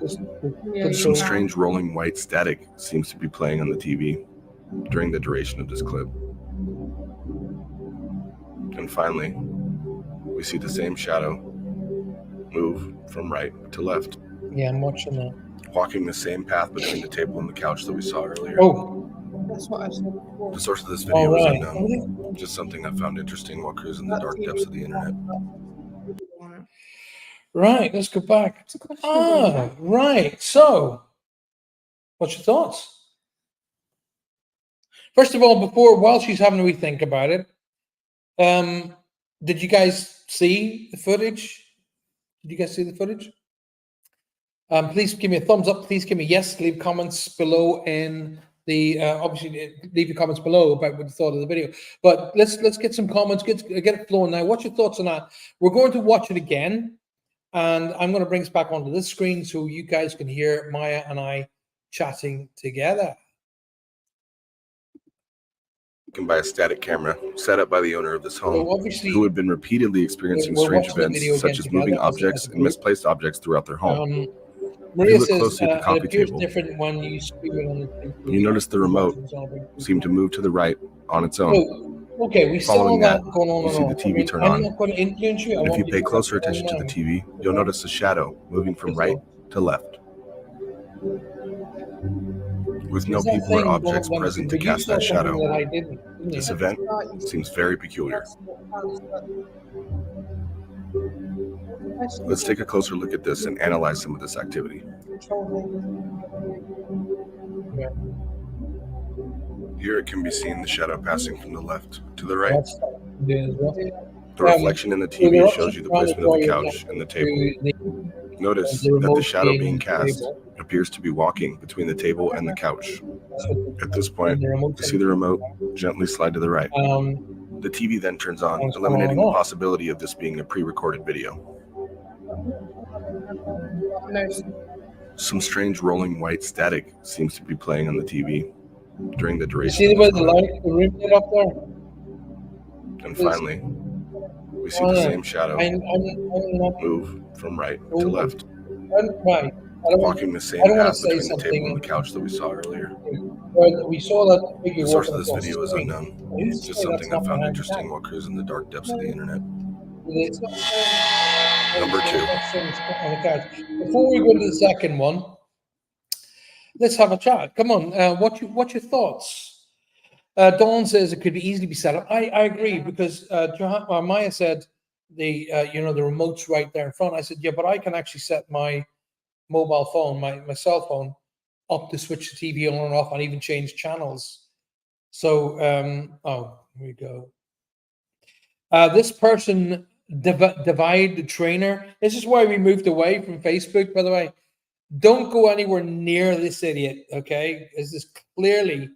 Some strange rolling white static seems to be playing on the TV during the duration of this clip. And finally, we see the same shadow move from right to left. Yeah, I'm watching that. Walking the same path between the table and the couch that we saw earlier. Oh, That's what I said before. The source of this video is right. unknown. Just something I found interesting while cruising the dark depths of the internet. Right, let's go back. Right. So, what's your thoughts? First of all, while she's having a wee think about it, did you guys see the footage? Did you guys see the footage? Please give me a thumbs up. Please give me yes. Leave comments below in the obviously leave your comments below about what you thought of the video. But let's get some comments. Get it flowing now. What's your thoughts on that? We're going to watch it again, and I'm going to bring us back onto this screen so you guys can hear Maya and I chatting together. By a static camera set up by the owner of this home, obviously, who had been repeatedly experiencing we're strange watching the events video such again as moving together as objects a and misplaced objects throughout their home. Maria look says closely at the it coffee appears table, different when you screw it on the you notice the remote seemed to move to the right on its own. Oh, okay, we saw Following that that, going on. you see the TV turn I'm on. not going to influence you. If you pay closer attention to the TV, you'll notice a shadow moving from right to left, with no people or objects present to cast that shadow. This event seems very peculiar. Let's take a closer look at this and analyze some of this activity. Here it can be seen the shadow passing from the left to the right. The reflection in the TV shows you the placement of the couch and the table. Notice that the shadow being cast appears to be walking between the table and the couch. At this point, you see the remote gently slide to the right. The TV then turns on, eliminating the possibility of this being a pre-recorded video. Some strange rolling white static seems to be playing on the TV during the duration. You see the light, the room lit up there? And finally, we see the same shadow move from right to left, walking the same path between the table and the couch that we saw earlier. We saw that figure. The source of this video is unknown. It's just something I found interesting while cruising the dark depths of the internet. Number 2. Before we go to the second one, let's have a chat. Come on, what's your thoughts? Dawn says it could easily be set up. I agree, because Maya said the remote's right there in front. I said, yeah, but I can actually set my mobile phone, my cell phone, up to switch the TV on and off, and even change channels. So, here we go. This person, Divide the Trainer. This is why we moved away from Facebook, by the way. Don't go anywhere near this idiot, okay? This is clearly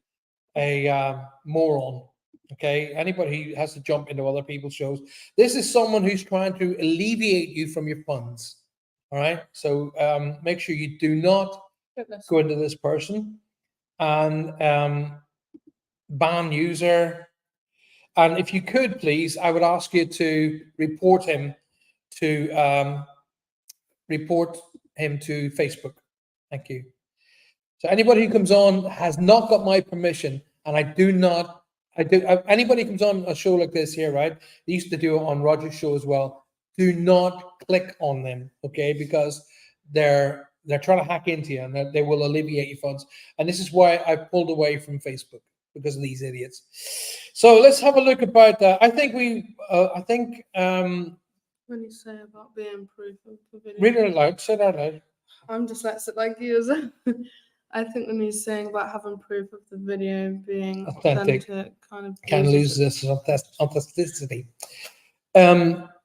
a moron, okay? Anybody who has to jump into other people's shows. This is someone who's trying to alleviate you from your funds, all right? So make sure you do not go into this person and ban user. And if you could, please, I would ask you to report him to Facebook. Thank you. So anybody who comes on has not got my permission, and anybody who comes on a show like this here, right? They used to do it on Roger's show as well. Do not click on them, okay? Because they're trying to hack into you, and they will alleviate your funds. And this is why I pulled away from Facebook, because of these idiots. So let's have a look about that. I think when you say about being proof of the video, read it out loud. Say that out loud. I'm dyslexic like you. I think when he's saying about having proof of the video being authentic kind of can lose this authenticity.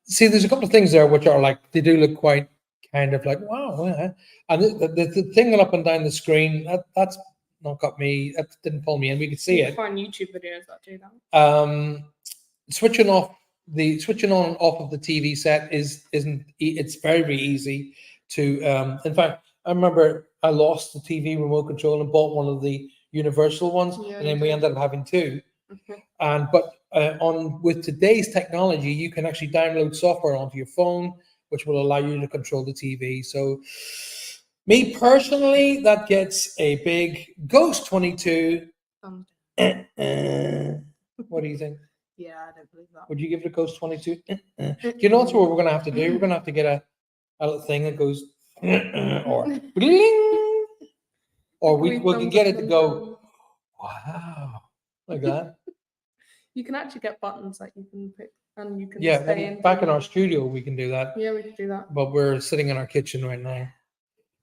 See, there's a couple of things there which are like, they do look quite kind of like, wow. And the thing up and down the screen, that's not got me, that didn't pull me in. We could see it. Find YouTube videos that do that. Switching on and off of the TV set it's very, very easy to in fact, I remember I lost the TV remote control and bought one of the universal ones, and then we ended up having two. Okay. But with today's technology, you can actually download software onto your phone, which will allow you to control the TV. So, me personally, that gets a big Ghost 22. Um, What do you think? yeah, I don't believe that. Would you give it a Ghost 22? Do you know what we're going to have to do? We're going to have to get a little thing that goes or bling, or we can get it to go, wow, like that. You can actually get buttons that you can pick and you can Yeah, stay well, in. back in our studio, we can do that. Yeah, we can do that. But we're sitting in our kitchen right now.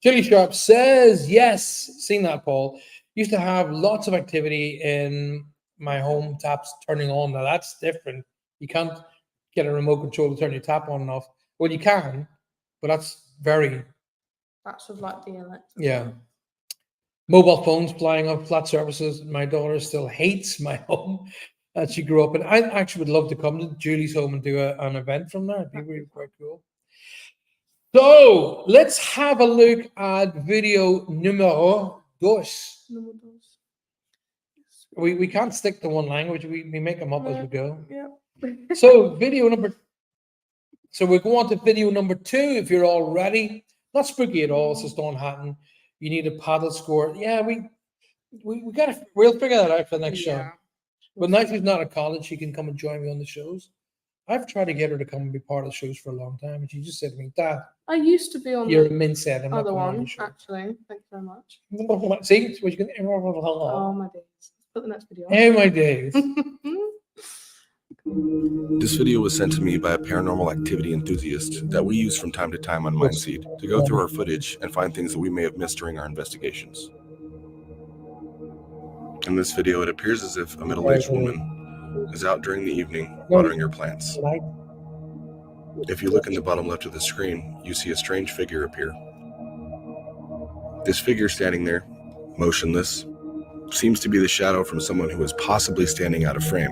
Chili Sharp says, yes, seen that, Paul. Used to have lots of activity in my home, taps turning on. Now that's different. You can't get a remote control to turn your tap on and off. Well, you can, but that's very, That's with like the electric. yeah. Mobile phones flying up, flat surfaces. My daughter still hates my home that she grew up in. I actually would love to come to Julie's home and do an event from there. It'd be really quite cool. So let's have a look at video numero dos. We can't stick to one language. We make them up as we go. Yeah. So we're going on to video number 2 if you're all ready. Not spooky at all. It's just Dawn Hatton. You need a paddle score. Yeah, we'll figure that out for the next show. But now she's not at college, she can come and join me on the shows. I've tried to get her to come and be part of the shows for a long time, and she just said to me, Dad, I used to be on you're a the min set. I'm not other coming on the one, show. actually. Thank you very much. See, what you can. Oh my days. Put the next video on. Hey, my days. This video was sent to me by a paranormal activity enthusiast that we use from time to time on Mindseed to go through our footage and find things that we may have missed during our investigations. In this video, it appears as if a middle-aged woman is out during the evening watering her plants. If you look in the bottom left of the screen, you see a strange figure appear. This figure standing there, motionless, seems to be the shadow from someone who is possibly standing out of frame.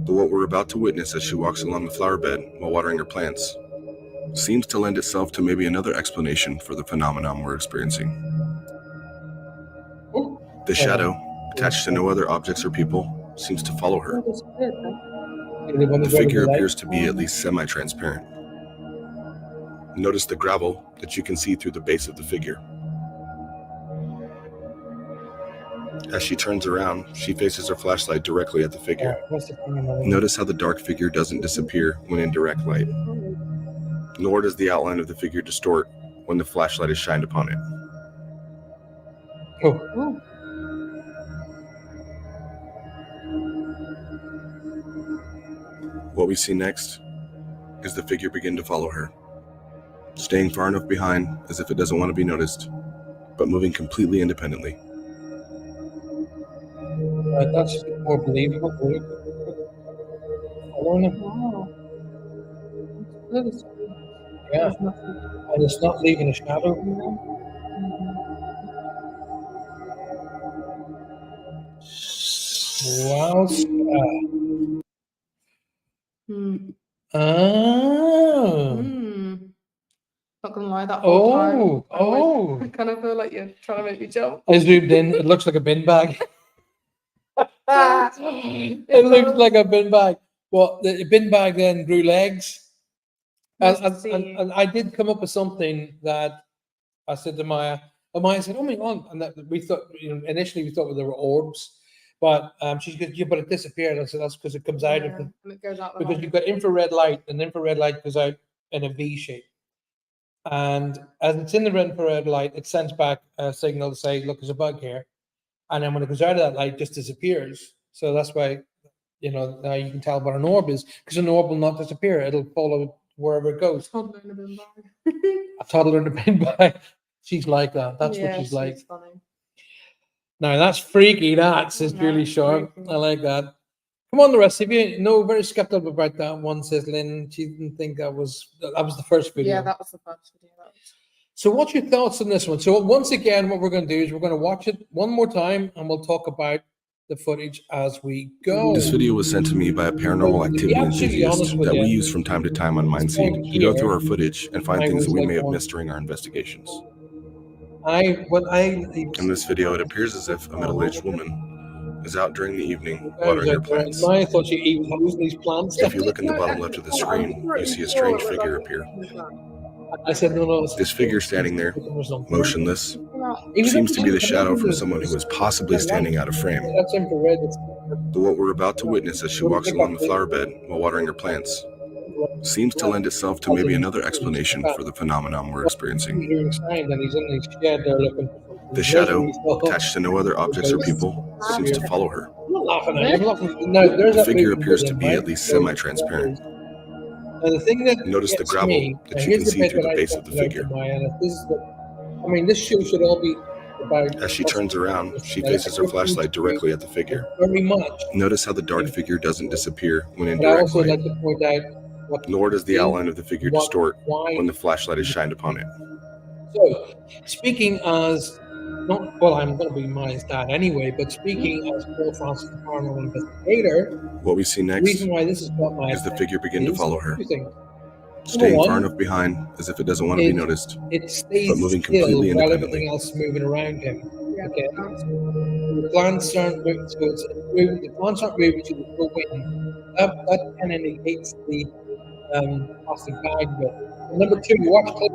But what we're about to witness as she walks along the flower bed while watering her plants seems to lend itself to maybe another explanation for the phenomenon we're experiencing. The shadow, attached to no other objects or people, seems to follow her. The figure appears to be at least semi-transparent. Notice the gravel that you can see through the base of the figure. As she turns around, she faces her flashlight directly at the figure. Notice how the dark figure doesn't disappear when in direct light, nor does the outline of the figure distort when the flashlight is shined upon it. Oh. What we see next is the figure begin to follow her, staying far enough behind as if it doesn't want to be noticed, but moving completely independently. That's more believable. Following him. Wow. Yeah. And it's not leaving a shadow. Wow. Oh. Not gonna lie, that whole time. Oh. I kind of feel like you're trying to make me jump. I zoomed in. It looks like a bin bag. It looks like a bin bag. Well, the bin bag then grew legs. And I did come up with something that I said to Maya. And Maya said, "Oh my God!" And that we thought, initially we thought there were orbs, but she goes, "Yeah, but it disappeared." I said, "That's because it comes out of the, and it goes out because you've got infrared light, and infrared light goes out in a V shape, and as it's in the infrared light, it sends back a signal to say, "Look, there's a bug here," and then when it goes out of that light, it just disappears. So that's why, now you can tell what an orb is, because an orb will not disappear; it'll follow wherever it goes. Toddler in a bin bag. A toddler in a bin bag. She's like that. That's what she's like. Funny. Now that's freaky. That says Julie Sharp. I like that. Come on, the rest of you. No, very skeptical about that one, says Lynn. She didn't think that was the first video. Yeah, that was the first video. So what's your thoughts on this one? So once again, what we're going to do is we're going to watch it one more time, and we'll talk about the footage as we go. This video was sent to me by a paranormal activity enthusiast that we use from time to time on Mindseed to go through our footage and find things that we may have missed during our investigations. In this video, it appears as if a middle-aged woman is out during the evening I was watering her out there, plants. and I thought he was losing these plants. If you look in the bottom left of the screen, you see a strange figure appear. I said, no, it's This figure standing there, or something. motionless, He was seems to be the up- shadow from someone who is possibly standing out of frame. That's infrared. But what we're about to witness as she walks along the flower bed while watering her plants seems to lend itself to maybe another explanation for the phenomenon we're experiencing. Hearing sound, and he's in his shed there looking for something. The shadow, attached to no other objects or people, seems to follow her. I'm not laughing at you. I'm laughing. No, there's The that figure movie appears with to him, be right? at least So, semi-transparent. Now, the thing that Notice the gets gravel me, that and you here's can see bit through that the I base of the pointed out figure. to Maya, and this is I mean, this show should all be about. As she turns around, she faces her flashlight directly at the figure. Very much. Notice how the dark figure doesn't disappear when in But I direct also light, like to point out what. nor does the outline of the figure distort Why? when the flashlight is shined upon it. So, speaking as not well, I'm going to be Maya's dad anyway, but speaking as Paul Francis, the paranormal investigator, What we see the next reason why this has got my is the figure begin to follow her, two things. staying Number far one, enough behind as if it doesn't want to be noticed, it stays but moving still completely while independently. everything else is moving around him. Yeah, Okay. sounds The plants aren't moving, so it's moving, the plants aren't moving, so there's no wind. That kind of negates the plastic bag bit. And number two, you watch close,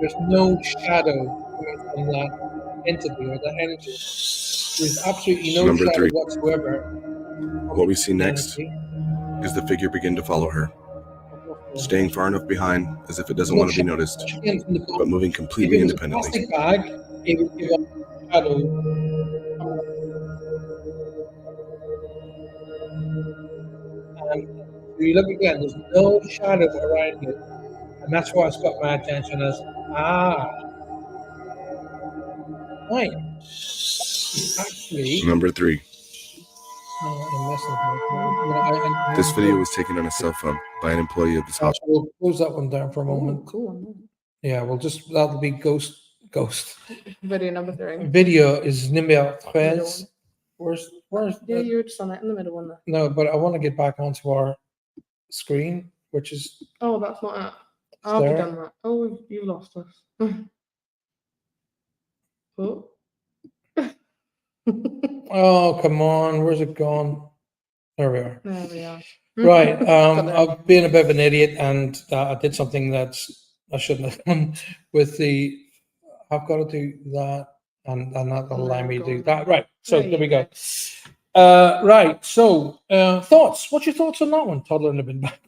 there's no shadow coming from that entity or that energy. There's absolutely no Number shadow three. whatsoever. What we see next Energy. is the figure begin to follow her, staying far enough behind as if it doesn't No want to be shadow noticed, again from the but moving If completely it was a independently. plastic bag, it would give off shadow. And you look again, there's no shadow around it. And that's why it's got my attention as, right. Actually, Number three. I'm messing with it. This video was taken on a cell phone by an employee of this So hospital. we'll close that one down for a moment. cool. Yeah, that'll be ghost. Video number 3. Video is numéro 13. Where's Yeah, you were just on it in the middle one there. no, but I want to get back onto our screen, which is Oh, that's not it. I'll be there. done that. Oh, you lost us. Oh. Oh, come on, where's it gone? There we are. There we are. Right. Got there. I've been a bit of an idiot, and I did something I shouldn't have done with the. I've got to do that, and that will allow me to do that. Right. So There there we you go. go. Right. So thoughts. What's your thoughts on that one, toddler in the bin bag?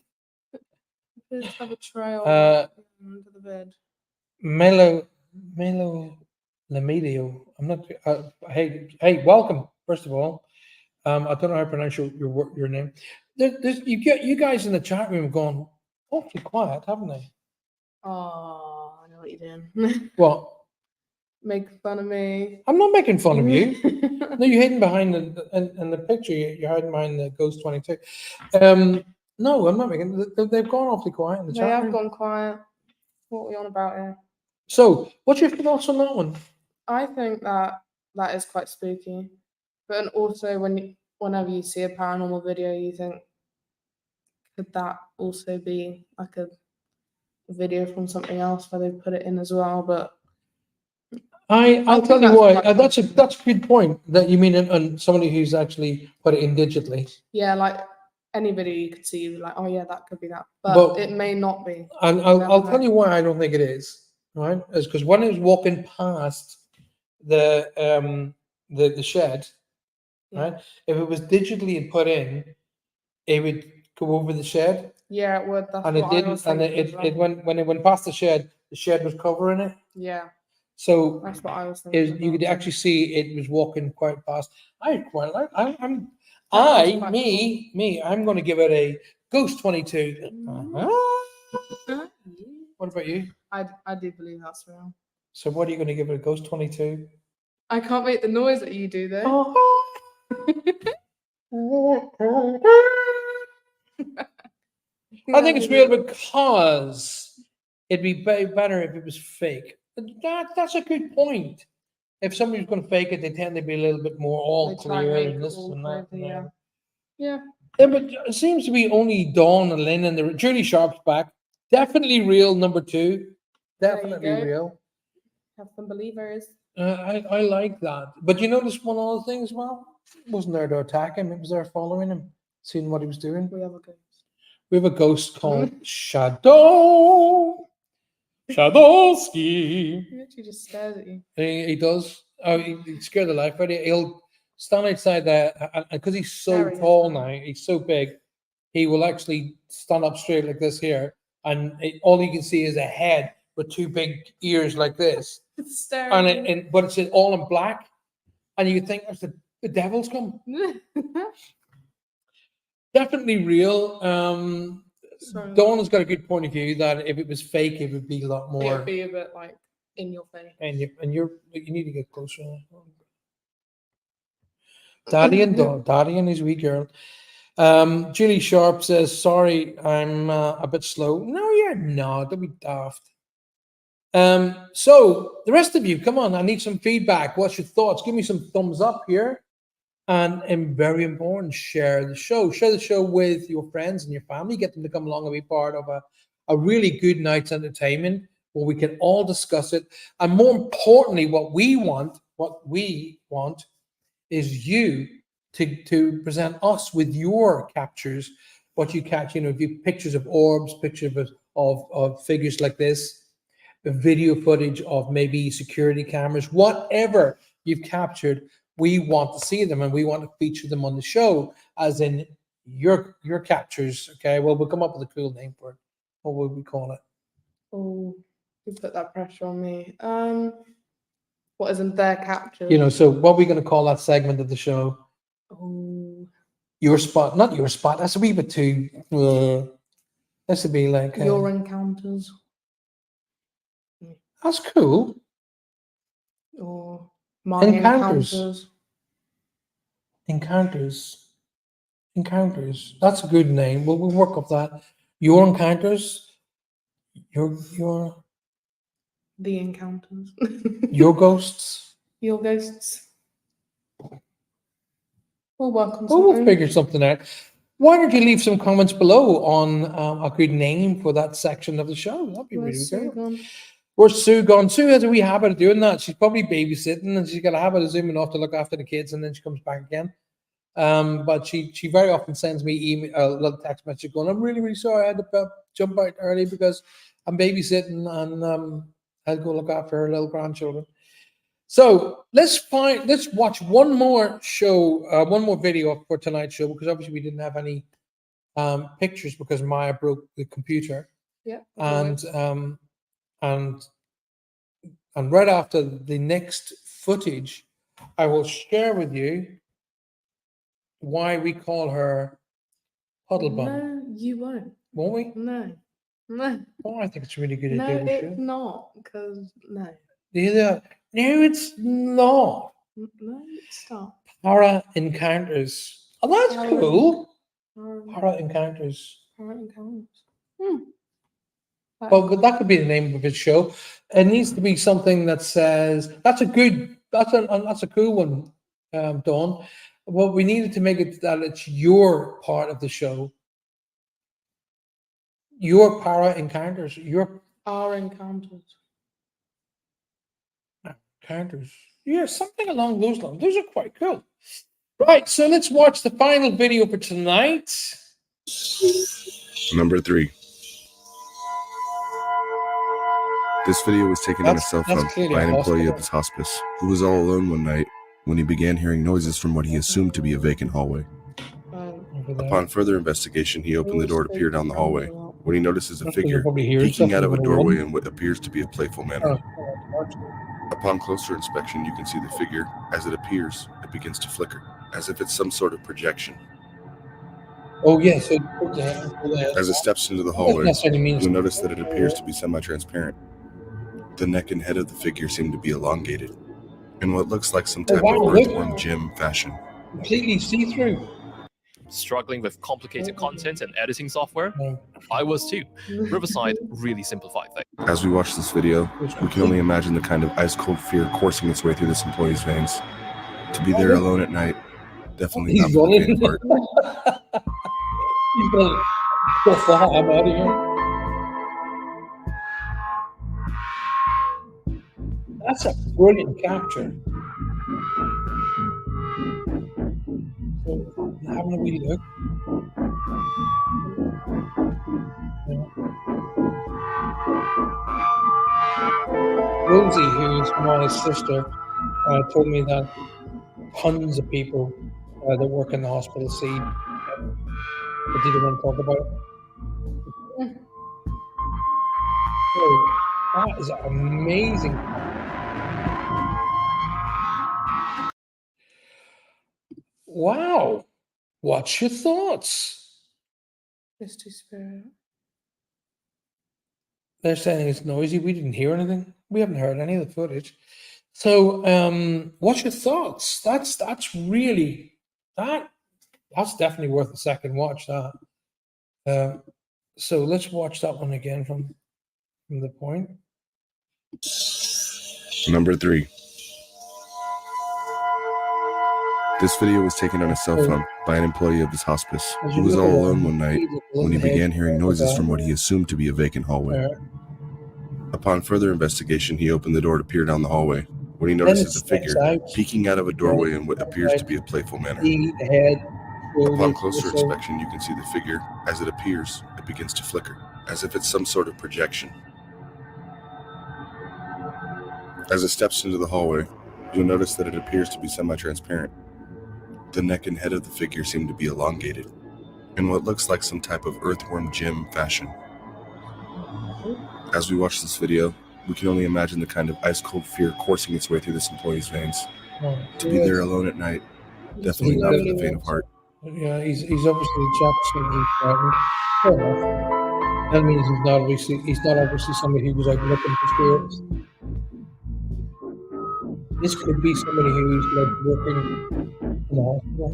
Let's have a trail under the bed. Melo Lamedio. I'm not. Hey, welcome. First of all, I don't know how to pronounce your name. You guys in the chat room have gone awfully quiet, haven't they? Oh, I know what you're doing. What? Make fun of me. I'm not making fun of you. No, you're hiding behind in the picture. You're hiding behind the Ghost 22. No, I'm not making. They've gone awfully quiet in the They chat have room. gone quiet. What are we on about here? So, what's your thoughts on that one? I think that is quite spooky, but also whenever you see a paranormal video, you think, could that also be like a video from something else where they put it in as well? But I'll tell you that's why. quite That's a good point. That you mean, and somebody who's actually put it in digitally. yeah, like any video you could see, like, oh yeah, that could be that, but it may not be. And I'll tell you why I don't think it is. Right, is because when I was walking past the shed, right, if it was digitally put in, it would go over the shed. Yeah, it would. That's And what it didn't, I was and thinking it when it went past the shed was covering it. Yeah, So that's what I was thinking. you could actually see it was walking quite past. I quite like. I'm going to give it a Ghost 22. What about you? I do believe that's real. So what are you going to give it a Ghost 22? I can't make the noise that you do though. I think it's real because it'd be better if it was fake. That's a good point. If somebody's going to fake it, they tend to be a little bit more all They try and clear make and it this all and that. clear, and yeah. Yeah, but it seems to be only Dawn and Lynn and the Judy Sharp's back. Definitely real, number 2. Definitely go. real. Have some believers. I like that. But you notice one other thing as well? wasn't there to attack him. It was there following him, seeing what he was doing. We have a ghost. We have a ghost called Shadow. Shadowski. He literally just stares at you. He does. Oh, he scared the life out of you. He'll stand outside there, and because he's so Scary, tall isn't now, he's so big, he will actually stand up straight like this here, and all you can see is a head with two big ears like this, It's staring at you. but it's all in black, and you think there's the devil's come. Definitely real. So Dawn has got a good point of view that if it was fake, it would be a lot it more. would be a bit like in your face. And you need to get closer. Daddy and his wee girl. Julie Sharp says, "Sorry, I'm a bit slow." No, you're not. Don't be daft. So the rest of you, come on. I need some feedback. What's your thoughts? Give me some thumbs up here. And very important, share the show. Share the show with your friends and your family. Get them to come along and be part of a really good night's entertainment where we can all discuss it. And more importantly, what we want is you to present us with your captures, what you catch, if you pictures of orbs, pictures of figures like this, video footage of maybe security cameras, whatever you've captured. We want to see them and we want to feature them on the show, as in your captures. Okay, well, we'll come up with a cool name for it. What would we call it? Oh, you put that pressure on me. What isn't their capture? So what are we going to call that segment of the show? Oh, Your spot, not your spot. That's a wee bit too. This would be like your encounters. that's cool. Or my Encounters. Encounters. That's a good name. We'll work up that. Your encounters. Your The encounters. your ghosts. Your ghosts. We'll work on Well, we'll something. figure something out. Why don't you leave some comments below on a good name for that section of the show? That'd be really Where's Sue good. gone? Where's Sue gone? Sue has a wee habit of doing that. She's probably babysitting and she's got a habit of zooming off to look after the kids and then she comes back again. But she very often sends me email, little text message going, "I'm really, really sorry. I had to jump out early because I'm babysitting and I had to go look after her little grandchildren." So let's watch one more show, one more video for tonight's show, because obviously we didn't have any pictures because Maya broke the computer. Yeah. And right after the next footage, I will share with you why we call her Puddle Bum. No, you won't. Won't we? No. No. Oh, I think it's a really good No, idea. We it's should. not. Because no. No, it's not. No, stop. Para Encounters. Oh, that's Para- cool. Alright, Para Encounters. encounters. Well, that could be the name of his show. It needs to be something that says that's a cool one, Dawn. Well, we needed to make it that it's your part of the show. Your Para Encounters. Your Our encounters. Encounters. Yeah, something along those lines. Those are quite cool. Right, so let's watch the final video for tonight. Number 3. This video was taken on a cell phone clearly by a an employee hospital. of this hospice who was all alone one night when he began hearing noises from what he assumed to be a vacant hallway. Over there. Upon further investigation, he opened the door to peer down the hallway when he notices a That's what figure you'll probably hear peeking out something of a going doorway on. in what appears to be a playful manner. Oh, Upon closer inspection, you can see the figure. As it appears, it begins to flicker, as if it's some sort of projection. oh yeah, so As it steps into the That doesn't hallway, necessarily mean you'll notice that it appears to be semi-transparent. The neck and head of the figure seem to be elongated, in what looks like some type wow, of look. earthworm gem fashion. completely see-through. Struggling with complicated content and editing software? No. I was too. Riverside really simplified things. As we watch this video, we can only imagine the kind of ice-cold fear coursing its way through this employee's veins. To be there alone at night, definitely not He's for the running. faint of heart. He's gonna go fly. I'm out of here. That's a brilliant capture. So having a wee look. Yeah. Rosie, who's my sister, told me that tons of people that work in the hospital see, but they don't want to talk about it. So that is amazing. Wow. What's your thoughts? Misty spirit. They're saying it's noisy. We didn't hear anything. We haven't heard any of the footage. So, what's your thoughts? That's really that's definitely worth a second watch. That. So let's watch that one again from the point. Number 3. This video was taken on a cell phone by an employee of his hospice As who you was look all at alone one, one night see the little when he head began hearing like noises that. from what he assumed to be a vacant hallway. Upon further investigation, he opened the door to peer down the hallway when he Then notices it a figure steps out. peeking out of a doorway in what appears to be a playful manner. See the head. Upon closer inspection, you can see the figure. As it appears, it begins to flicker, as if it's some sort of projection. As it steps into the hallway, you'll notice that it appears to be semi-transparent. The neck and head of the figure seem to be elongated, in what looks like some type of earthworm gem fashion. As we watch this video, we can only imagine the kind of ice-cold fear coursing its way through this employee's veins. To be there alone at night, definitely not for the faint of heart. Yeah, he's obviously the chap somebody frightened. Fair enough. That means he's not obviously somebody who was out looking for spirits. This could be somebody who's like working in the hospital.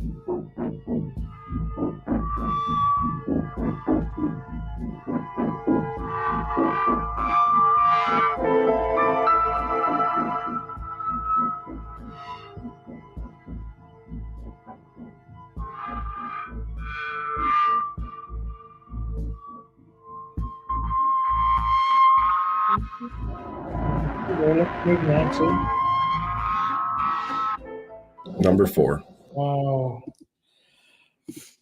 Moving on to Number 4. wow.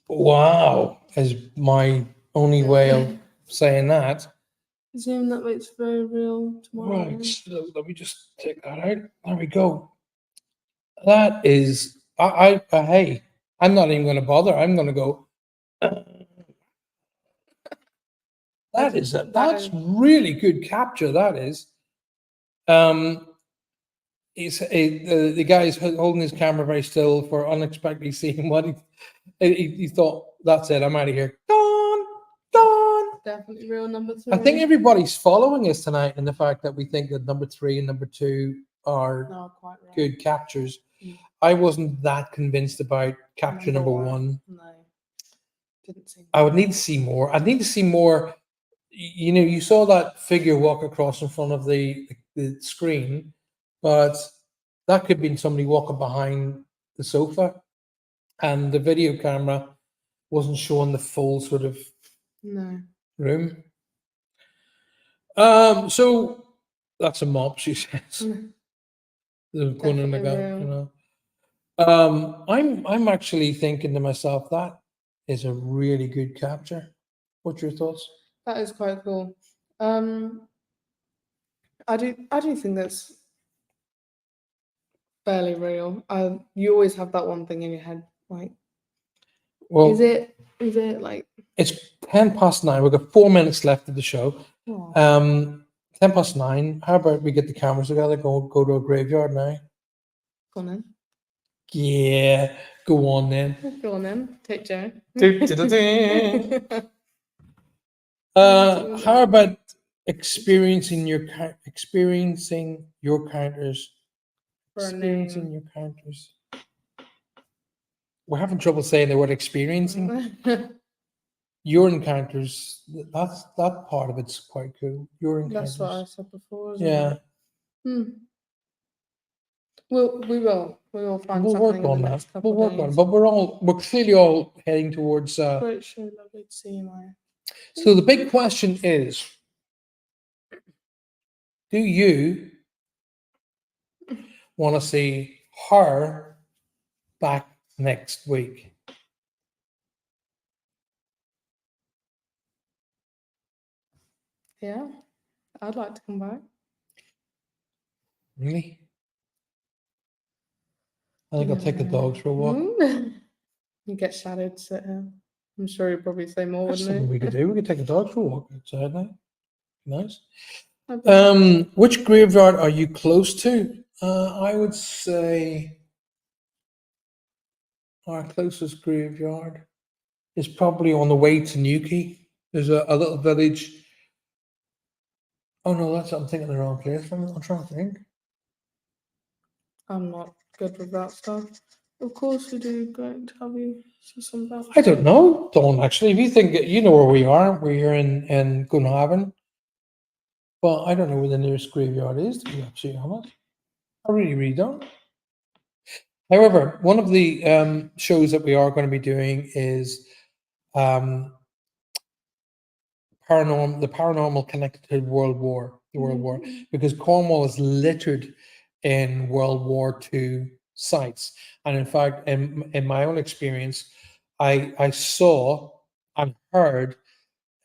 Wow is my only way of saying that. Assume that makes very real tomorrow. Right. So let me just take that out. There we go. That is hey, I'm not even gonna bother. I'm gonna go. That's really good capture. That is. The guy is holding his camera very still for unexpectedly seeing what he thought. That's it. I'm out of here. Gone. Definitely real number 3. I think everybody's following us tonight in the fact that we think that number 3 and number 2 are No, quite right. good captures. Mm. I wasn't that convinced about capture number 1. No, didn't see. I would need to see more. I'd need to see more. You know, you saw that figure walk across in front of the screen, but that could have been somebody walking behind the sofa, and the video camera wasn't showing the full sort of No. room. So that's a mop, she says. They're going in the Definitely gut, real. you know. I'm actually thinking to myself that is a really good capture. What's your thoughts? That is quite cool. I do think that's fairly real. You always have that one thing in your head, like, Well, is it like, it's 9:10. We've got 4 minutes left of the show. oh, 9:10. How about we get the cameras together, go to a graveyard now? go on then. Yeah, go on then. Go on then. Take Joe. How about experiencing your counters? For a Experiencing name. your counters. We're having trouble saying the word experiencing. Your encounters. That part of it's quite cool. Your encounters. That's what I said before. Isn't Yeah. It? We will find We'll something work in on the that. next couple We'll of work on days. it. But we're clearly all heading towards. Great show, lovely to see you, Maya. So the big question is, do you want to see her back next week? Yeah, I'd like to come back. Really? I think I'll take the dogs for a walk. You get shadowed, sit here. I'm sure you'd probably say more, That's something wouldn't we could do. We could take the dogs for a walk outside now. Nice. you? Which graveyard are you close to? I would say our closest graveyard is probably on the way to Newquay. There's a little village. Oh no, I'm thinking the wrong place. I'm trying to think. I'm not good with that stuff. Of course we do. Going to have you see some about. I don't know, Dawn. Actually, if you think you know where we are, we're here in Gunhaven. But I don't know where the nearest graveyard is, to be absolutely honest. I really don't. However, one of the shows that we are going to be doing is the paranormal connected to the World War, because Cornwall is littered in World War II sites. And in fact, in my own experience, I saw and heard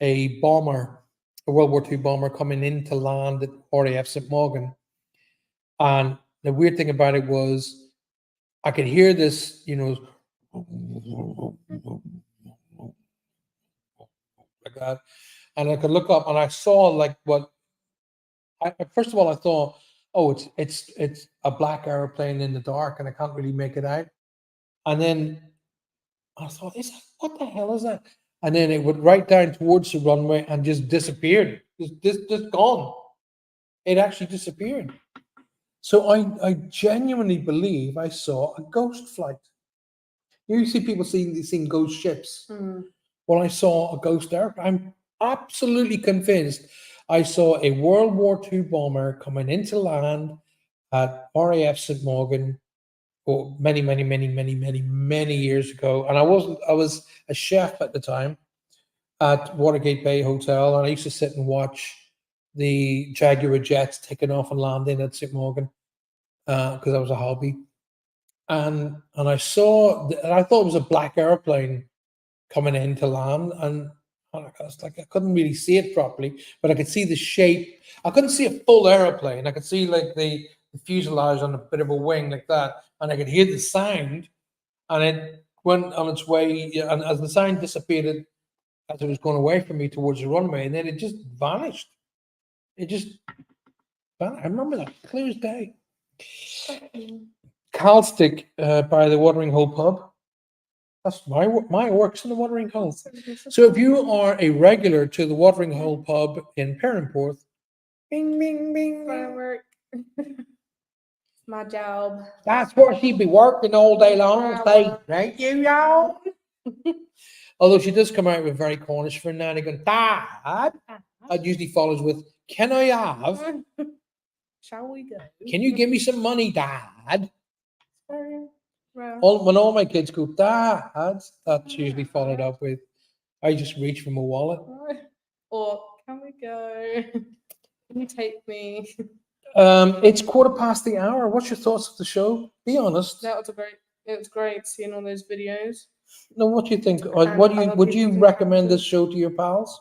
a bomber, a World War II bomber coming into land at RAF St. Morgan. And the weird thing about it was I could hear this, like that. And I could look up and I saw like first of all, I thought, oh, it's a black airplane in the dark and I can't really make it out. And then I thought, what the hell is that? And then it went right down towards the runway and just disappeared. Just gone. It actually disappeared. So I genuinely believe I saw a ghost flight. You see people seeing ghost ships. Well, I saw a ghost airplane. I'm absolutely convinced I saw a World War II bomber coming into land at RAF St. Morgan many years ago. And I was a chef at the time at Watergate Bay Hotel, and I used to sit and watch the Jaguar jets taking off and landing at St. Morgan because that was a hobby. And I saw, and I thought it was a black airplane coming in to land, and I was like, I couldn't really see it properly, but I could see the shape. I couldn't see a full airplane. I could see like the fuselage on a bit of a wing like that, and I could hear the sound, and it went on its way. And as the sound dissipated, as it was going away from me towards the runway, and then it just vanished. It just vanished. I remember that clear as day. Calstick by the Watering Hole pub. That's my works in the Watering Hole. So if you are a regular to the Watering Hole pub in Perranporth, bing, bing, bing, bing. Work. My job. That's where she'd be working all day long. Say, thank you, y'all. Although she does come out with very Cornish for now, going, Dad. That usually follows with, can I have? Shall we go? Can you give me some money, Dad? Well, When all my kids go, Dad, that's usually followed up with, I just reach for my wallet. or can we go? Can you take me? It's 1:15. What's your thoughts of the show? Be honest. It was great seeing all those videos. No, what do you think? Would you recommend this show to your pals?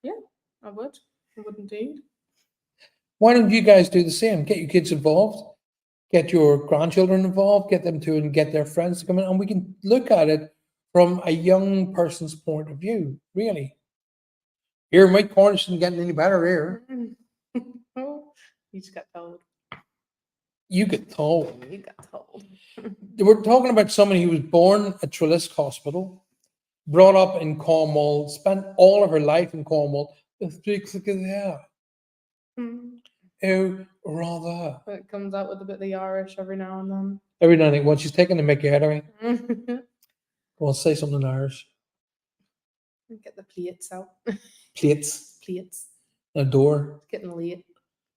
Yeah, I would. I would indeed. Why don't you guys do the same? Get your kids involved, get your grandchildren involved, get them to and get their friends to come in, and we can look at it from a young person's point of view, really. Here, Mike Cornish isn't getting any better here. You just got told. You get told. You got told. We're talking about somebody who was born at Trelisk Hospital, brought up in Cornwall, spent all of her life in Cornwall. Oh, rather. It comes out with a bit of the Irish every now and then. Every now and then, when she's taking the mickey out of me, go on, say something in Irish. Get the plates out. Plates. Plates. A door. It's getting late.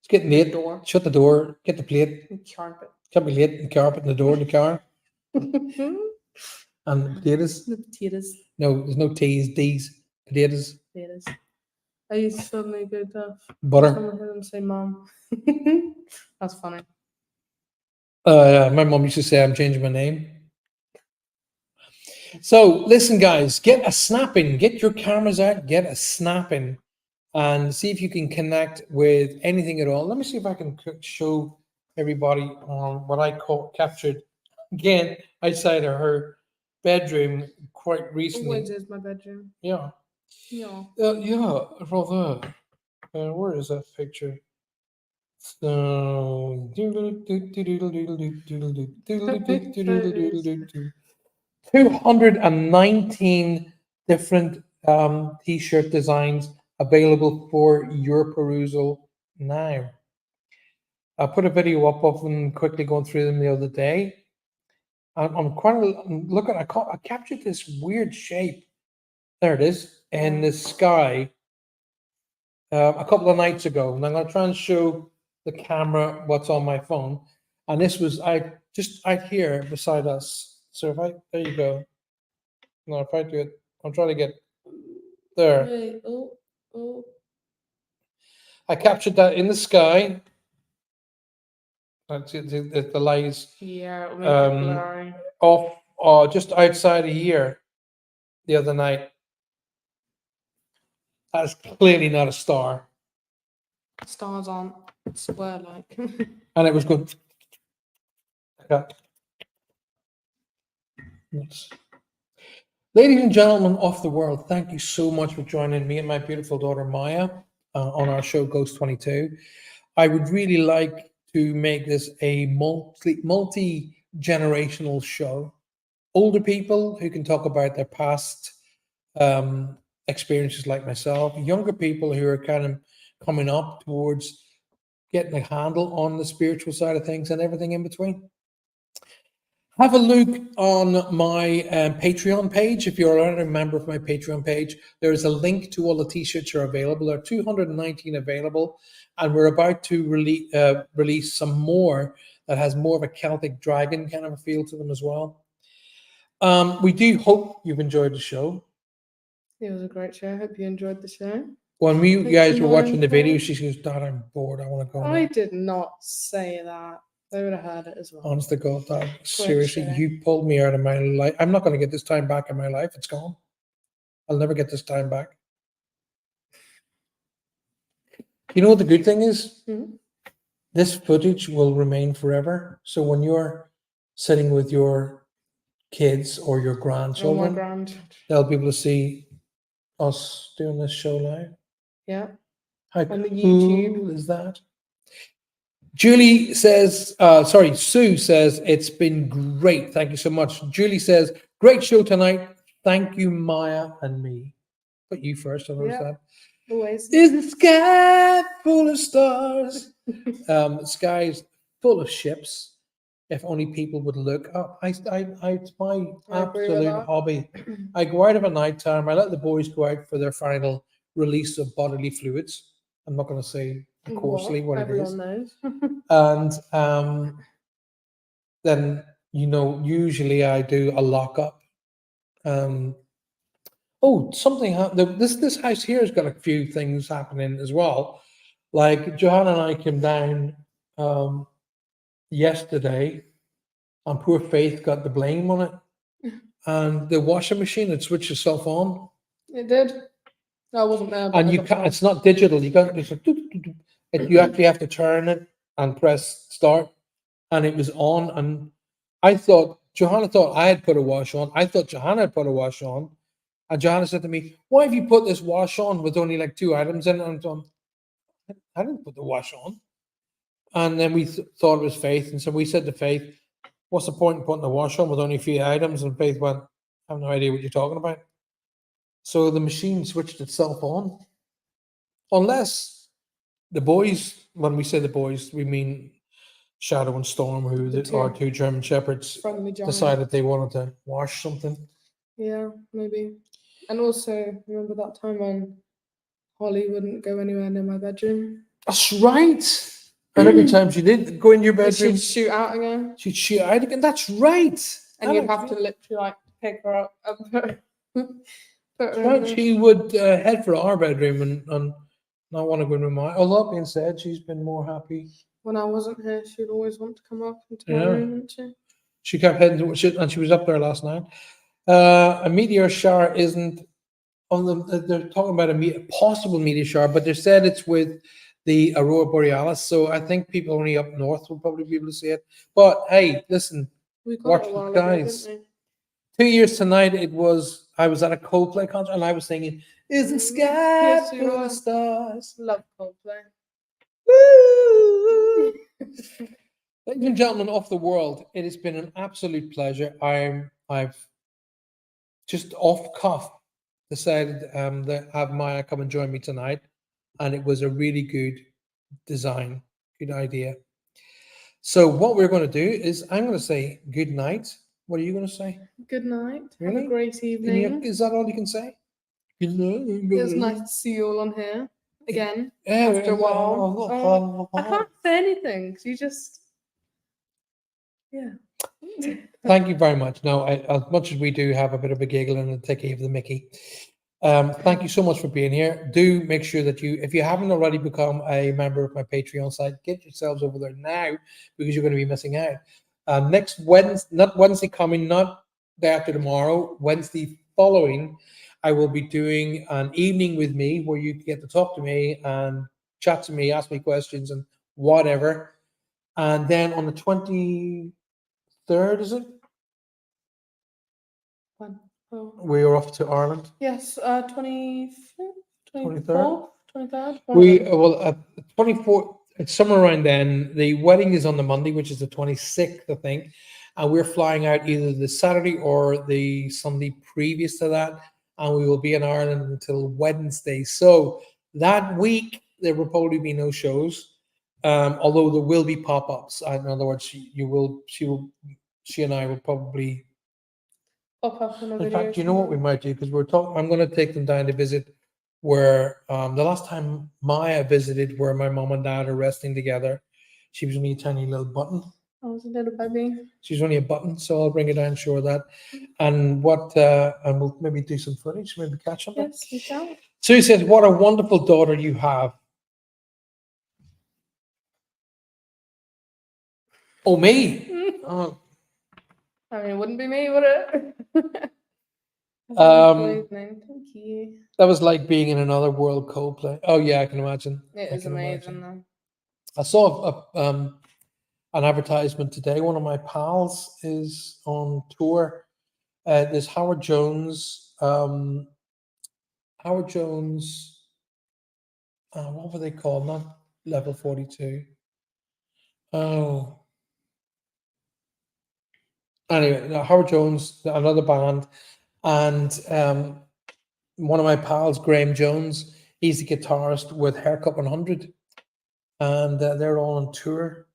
It's getting late. Door. Shut the door. Get the plate. Carpet. Can't be late. The carpet and the door in the car. And the potatoes. The potatoes. No, there's no T's, D's. Potatoes. Potatoes. I used to suddenly go deaf. Butter. Someone heard them say mum. That's funny. My mom used to say I'm changing my name. So listen, guys, get a snapping. Get your cameras out. Get a snapping and see if you can connect with anything at all. Let me see if I can show everybody on what I captured again outside of her bedroom quite recently. Always is my bedroom. Yeah. Yeah. Yeah, rather. Where is that picture? So, 219 different t-shirt designs available for your perusal now. I put a video up of them quickly going through them the other day. I'm looking. I captured this weird shape. There it is in the sky a couple of nights ago, and I'm going to try and show the camera what's on my phone. And this was just out here beside us. So if there you go. No, if I do it, I'm trying to get there. Hey, oh. I captured that in the sky. That's it, the lights Yeah, it'll make it blurry. off just outside of here the other night. That's clearly not a star. Stars aren't square like. And it was good. Yes. Ladies and gentlemen of the world, thank you so much for joining me and my beautiful daughter Maya on our show Ghost 22. I would really like to make this a multi-generational show. Older people who can talk about their past experiences like myself, younger people who are kind of coming up towards getting a handle on the spiritual side of things and everything in between. Have a look on my Patreon page. If you're already a member of my Patreon page, there is a link to all the t-shirts are available. There are 219 available, and we're about to release some more that has more of a Celtic dragon kind of a feel to them as well. We do hope you've enjoyed the show. It was a great show. I hope you enjoyed the show. When we Thank guys you, were watching the Monica. video, she goes, "Dad, I'm bored. I want to go I now." did not say that. They would have heard it as well. Honest to God, Dad, seriously, show. you pulled me out of my life. I'm not going to get this time back in my life. It's gone. I'll never get this time back. You know what the good thing is? Mhm. This footage will remain forever. So when you're sitting with your kids or your Oh my grandchildren, grand. they'll be able to see us doing this show live. Yeah. How On the cool YouTube. is that? Julie says, Sue says, it's been great. Thank you so much. Julie says, great show tonight. Thank you, Maya and me. Put you first, I noticed Yeah. that. Always. Is the sky full of stars? The sky is full of ships. If only people would look up. It's my I agree with absolute that. hobby. I go out of a night time. I let the boys go out for their final release of bodily fluids. I'm not going to say coarsely what it Everyone is. knows. And then, usually I do a lockup. Something this house here has got a few things happening as well. Like Johanna and I came down yesterday, and poor Faith got the blame on it, and the washing machine had switched itself on, It did. I wasn't there. But and I you got can't. told. It's not digital. You can't. It's like, you actually have to turn it and press start, and it was on. And Johanna thought I had put a wash on. I thought Johanna had put a wash on. And Johanna said to me, "Why have you put this wash on with only like 2 items in it?" And I'm going, I didn't put the wash on. And then we thought it was Faith. And so we said to Faith, "What's the point in putting the wash on with only a few items?" And Faith went, "I have no idea what you're talking about." So the machine switched itself on. Unless the boys, when we say the boys, we mean Shadow and Storm, who are two German Shepherds, Friendly giant. decided they wanted to wash something. Yeah, maybe. And also, remember that time when Holly wouldn't go anywhere near my bedroom? That's right. And every time she did go in your bedroom, She'd shoot out again. she'd shoot out again. That's right. And you'd have to literally like pick her up and put her That's in right. there. She would head for our bedroom and not want to go into mine. Although that being said, she's been more happy. When I wasn't here, she'd always want to come up into my Yeah. room, wouldn't she? She kept heading to it, and she was up there last night. A meteor shower isn't they're talking about a possible meteor shower, but they said it's with the aurora borealis. So I think people only up north will probably be able to see it. But hey, listen, We got watch it a the while ago, skies. didn't 2 years tonight, I was at a Coldplay concert and I was singing, "Is the sky Yes, you full are. of stars?" we? Love Coldplay. Woo! Ladies and gentlemen of the world, it has been an absolute pleasure. I've just off cuff decided that have Maya come and join me tonight, and it was a really good design, good idea. So what we're going to do is I'm going to say good night. What are you going to say? Good night. Have Really? a great Can you- evening. is that all you can say? Good night. It was nice to see you all on here again Yeah, after a while. I can't say anything 'cause you just, yeah. Thank you very much. Now, as much as we do have a bit of a giggle and a ticky of the Mickey, thank you so much for being here. Do make sure that if you haven't already become a member of my Patreon site, get yourselves over there now because you're going to be missing out. Next Wednesday, not Wednesday coming, not day after tomorrow, Wednesday following, I will be doing an evening with me where you get to talk to me and chat to me, ask me questions and whatever. And then on the 23rd, is it? When? Oh. We are off to Ireland. Yes, 25th, 23rd? 23rd. We well, 24th. It's somewhere around then. The wedding is on the Monday, which is the 26th, I think, and we're flying out either the Saturday or the Sunday previous to that, and we will be in Ireland until Wednesday. So that week there will probably be no shows, although there will be pop-ups. In other words, she and I will probably. Pop up on a In video. fact, you know what we might do because we're talking. I'm going to take them down to visit where the last time Maya visited, where my mom and dad are resting together. She was only a tiny little button. I was a little baby. She was only a button, so I'll bring her down, show her that, and and we'll maybe do some footage, maybe catch up. Yes, we shall. Sue says, "What a wonderful daughter you have." Oh, me. Oh, I mean, it wouldn't be me, would it? Um, Thank you. that was like being in another world. Coldplay. Oh yeah, I can imagine. It I is can amazing, imagine. though. I saw an advertisement today. One of my pals is on tour. There's Howard Jones. Howard Jones. What were they called? Not Level 42. Oh. Anyway, Howard Jones, another band, and one of my pals, Graham Jones. He's the guitarist with Haircut 100, and they're all on tour.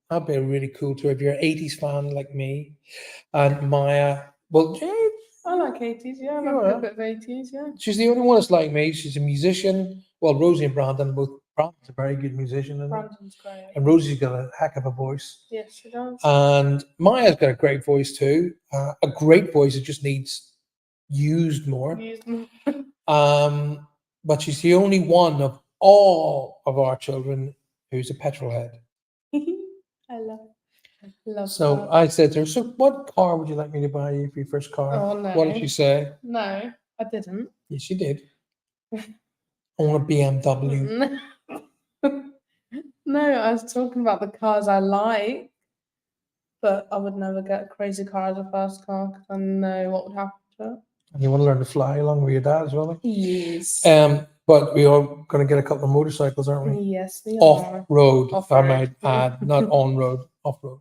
That'd be a really cool tour if you're an 80s fan like me. And Maya, well, I like 80s, yeah. I like You a are. bit of 80s, yeah. she's the only one that's like me. She's a musician. Well, Rosie and Brandon both. Brandon's a very good musician, isn't he? Brandon's great. And Rosie's got a heck of a voice. Yes, she does. And Maya's got a great voice too. A great voice. It just needs used more. Used more. But she's the only one of all of our children who's a petrol head. I love So that. I said to her, "So what car would you like me to buy you for your first car?" Oh, no. What did she say? No, I didn't. Yes, she did. I want a BMW. No, I was talking about the cars I like, but I would never get a crazy car as a first car because I know what would happen to it. And you want to learn to fly along with your dad as well? Yes. But we are going to get a couple of motorcycles, aren't we? Yes, we are. Off road, I Off-road. might add, not on road, off road.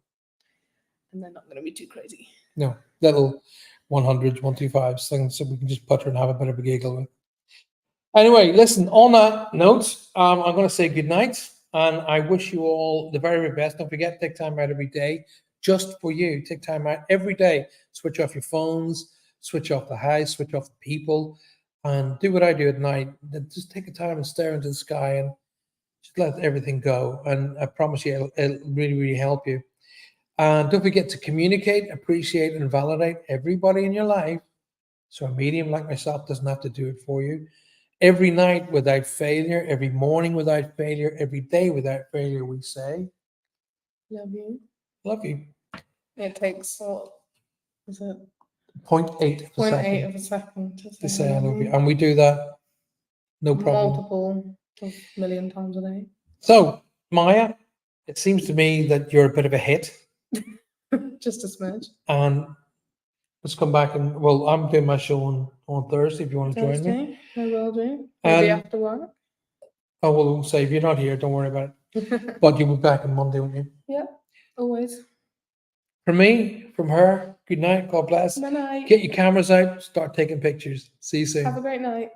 And they're not going to be too crazy. No, little 100s, 125s, things that we can just putter and have a bit of a giggle with. Anyway, listen, on that note, I'm going to say good night, and I wish you all the very, very best. Don't forget, take time out every day just for you. Take time out every day. Switch off your phones, switch off the house, switch off the people, and do what I do at night. Just take a time and stare into the sky and just let everything go. And I promise you, it'll really, really help you. And don't forget to communicate, appreciate, and validate everybody in your life. So a medium like myself doesn't have to do it for you. Every night without failure, every morning without failure, every day without failure, we say, Love you. love you. It takes what is it? 0.8 of a 0.8 second of a second to say I love you. And we do that, no problem. multiple of a million times a day. So, Maya, it seems to me that you're a bit of a hit. Just a smidge. And let's come back and, well, I'm doing my show on Thursday if you want to join me. Thursday, I will do. Maybe Um, after work. Oh, well, say if you're not here, don't worry about it. But you'll be back on Monday, won't you? Yeah, always. From me, from her, good night. God bless. Good night. Get your cameras out, start taking pictures. See you soon. Have a great night.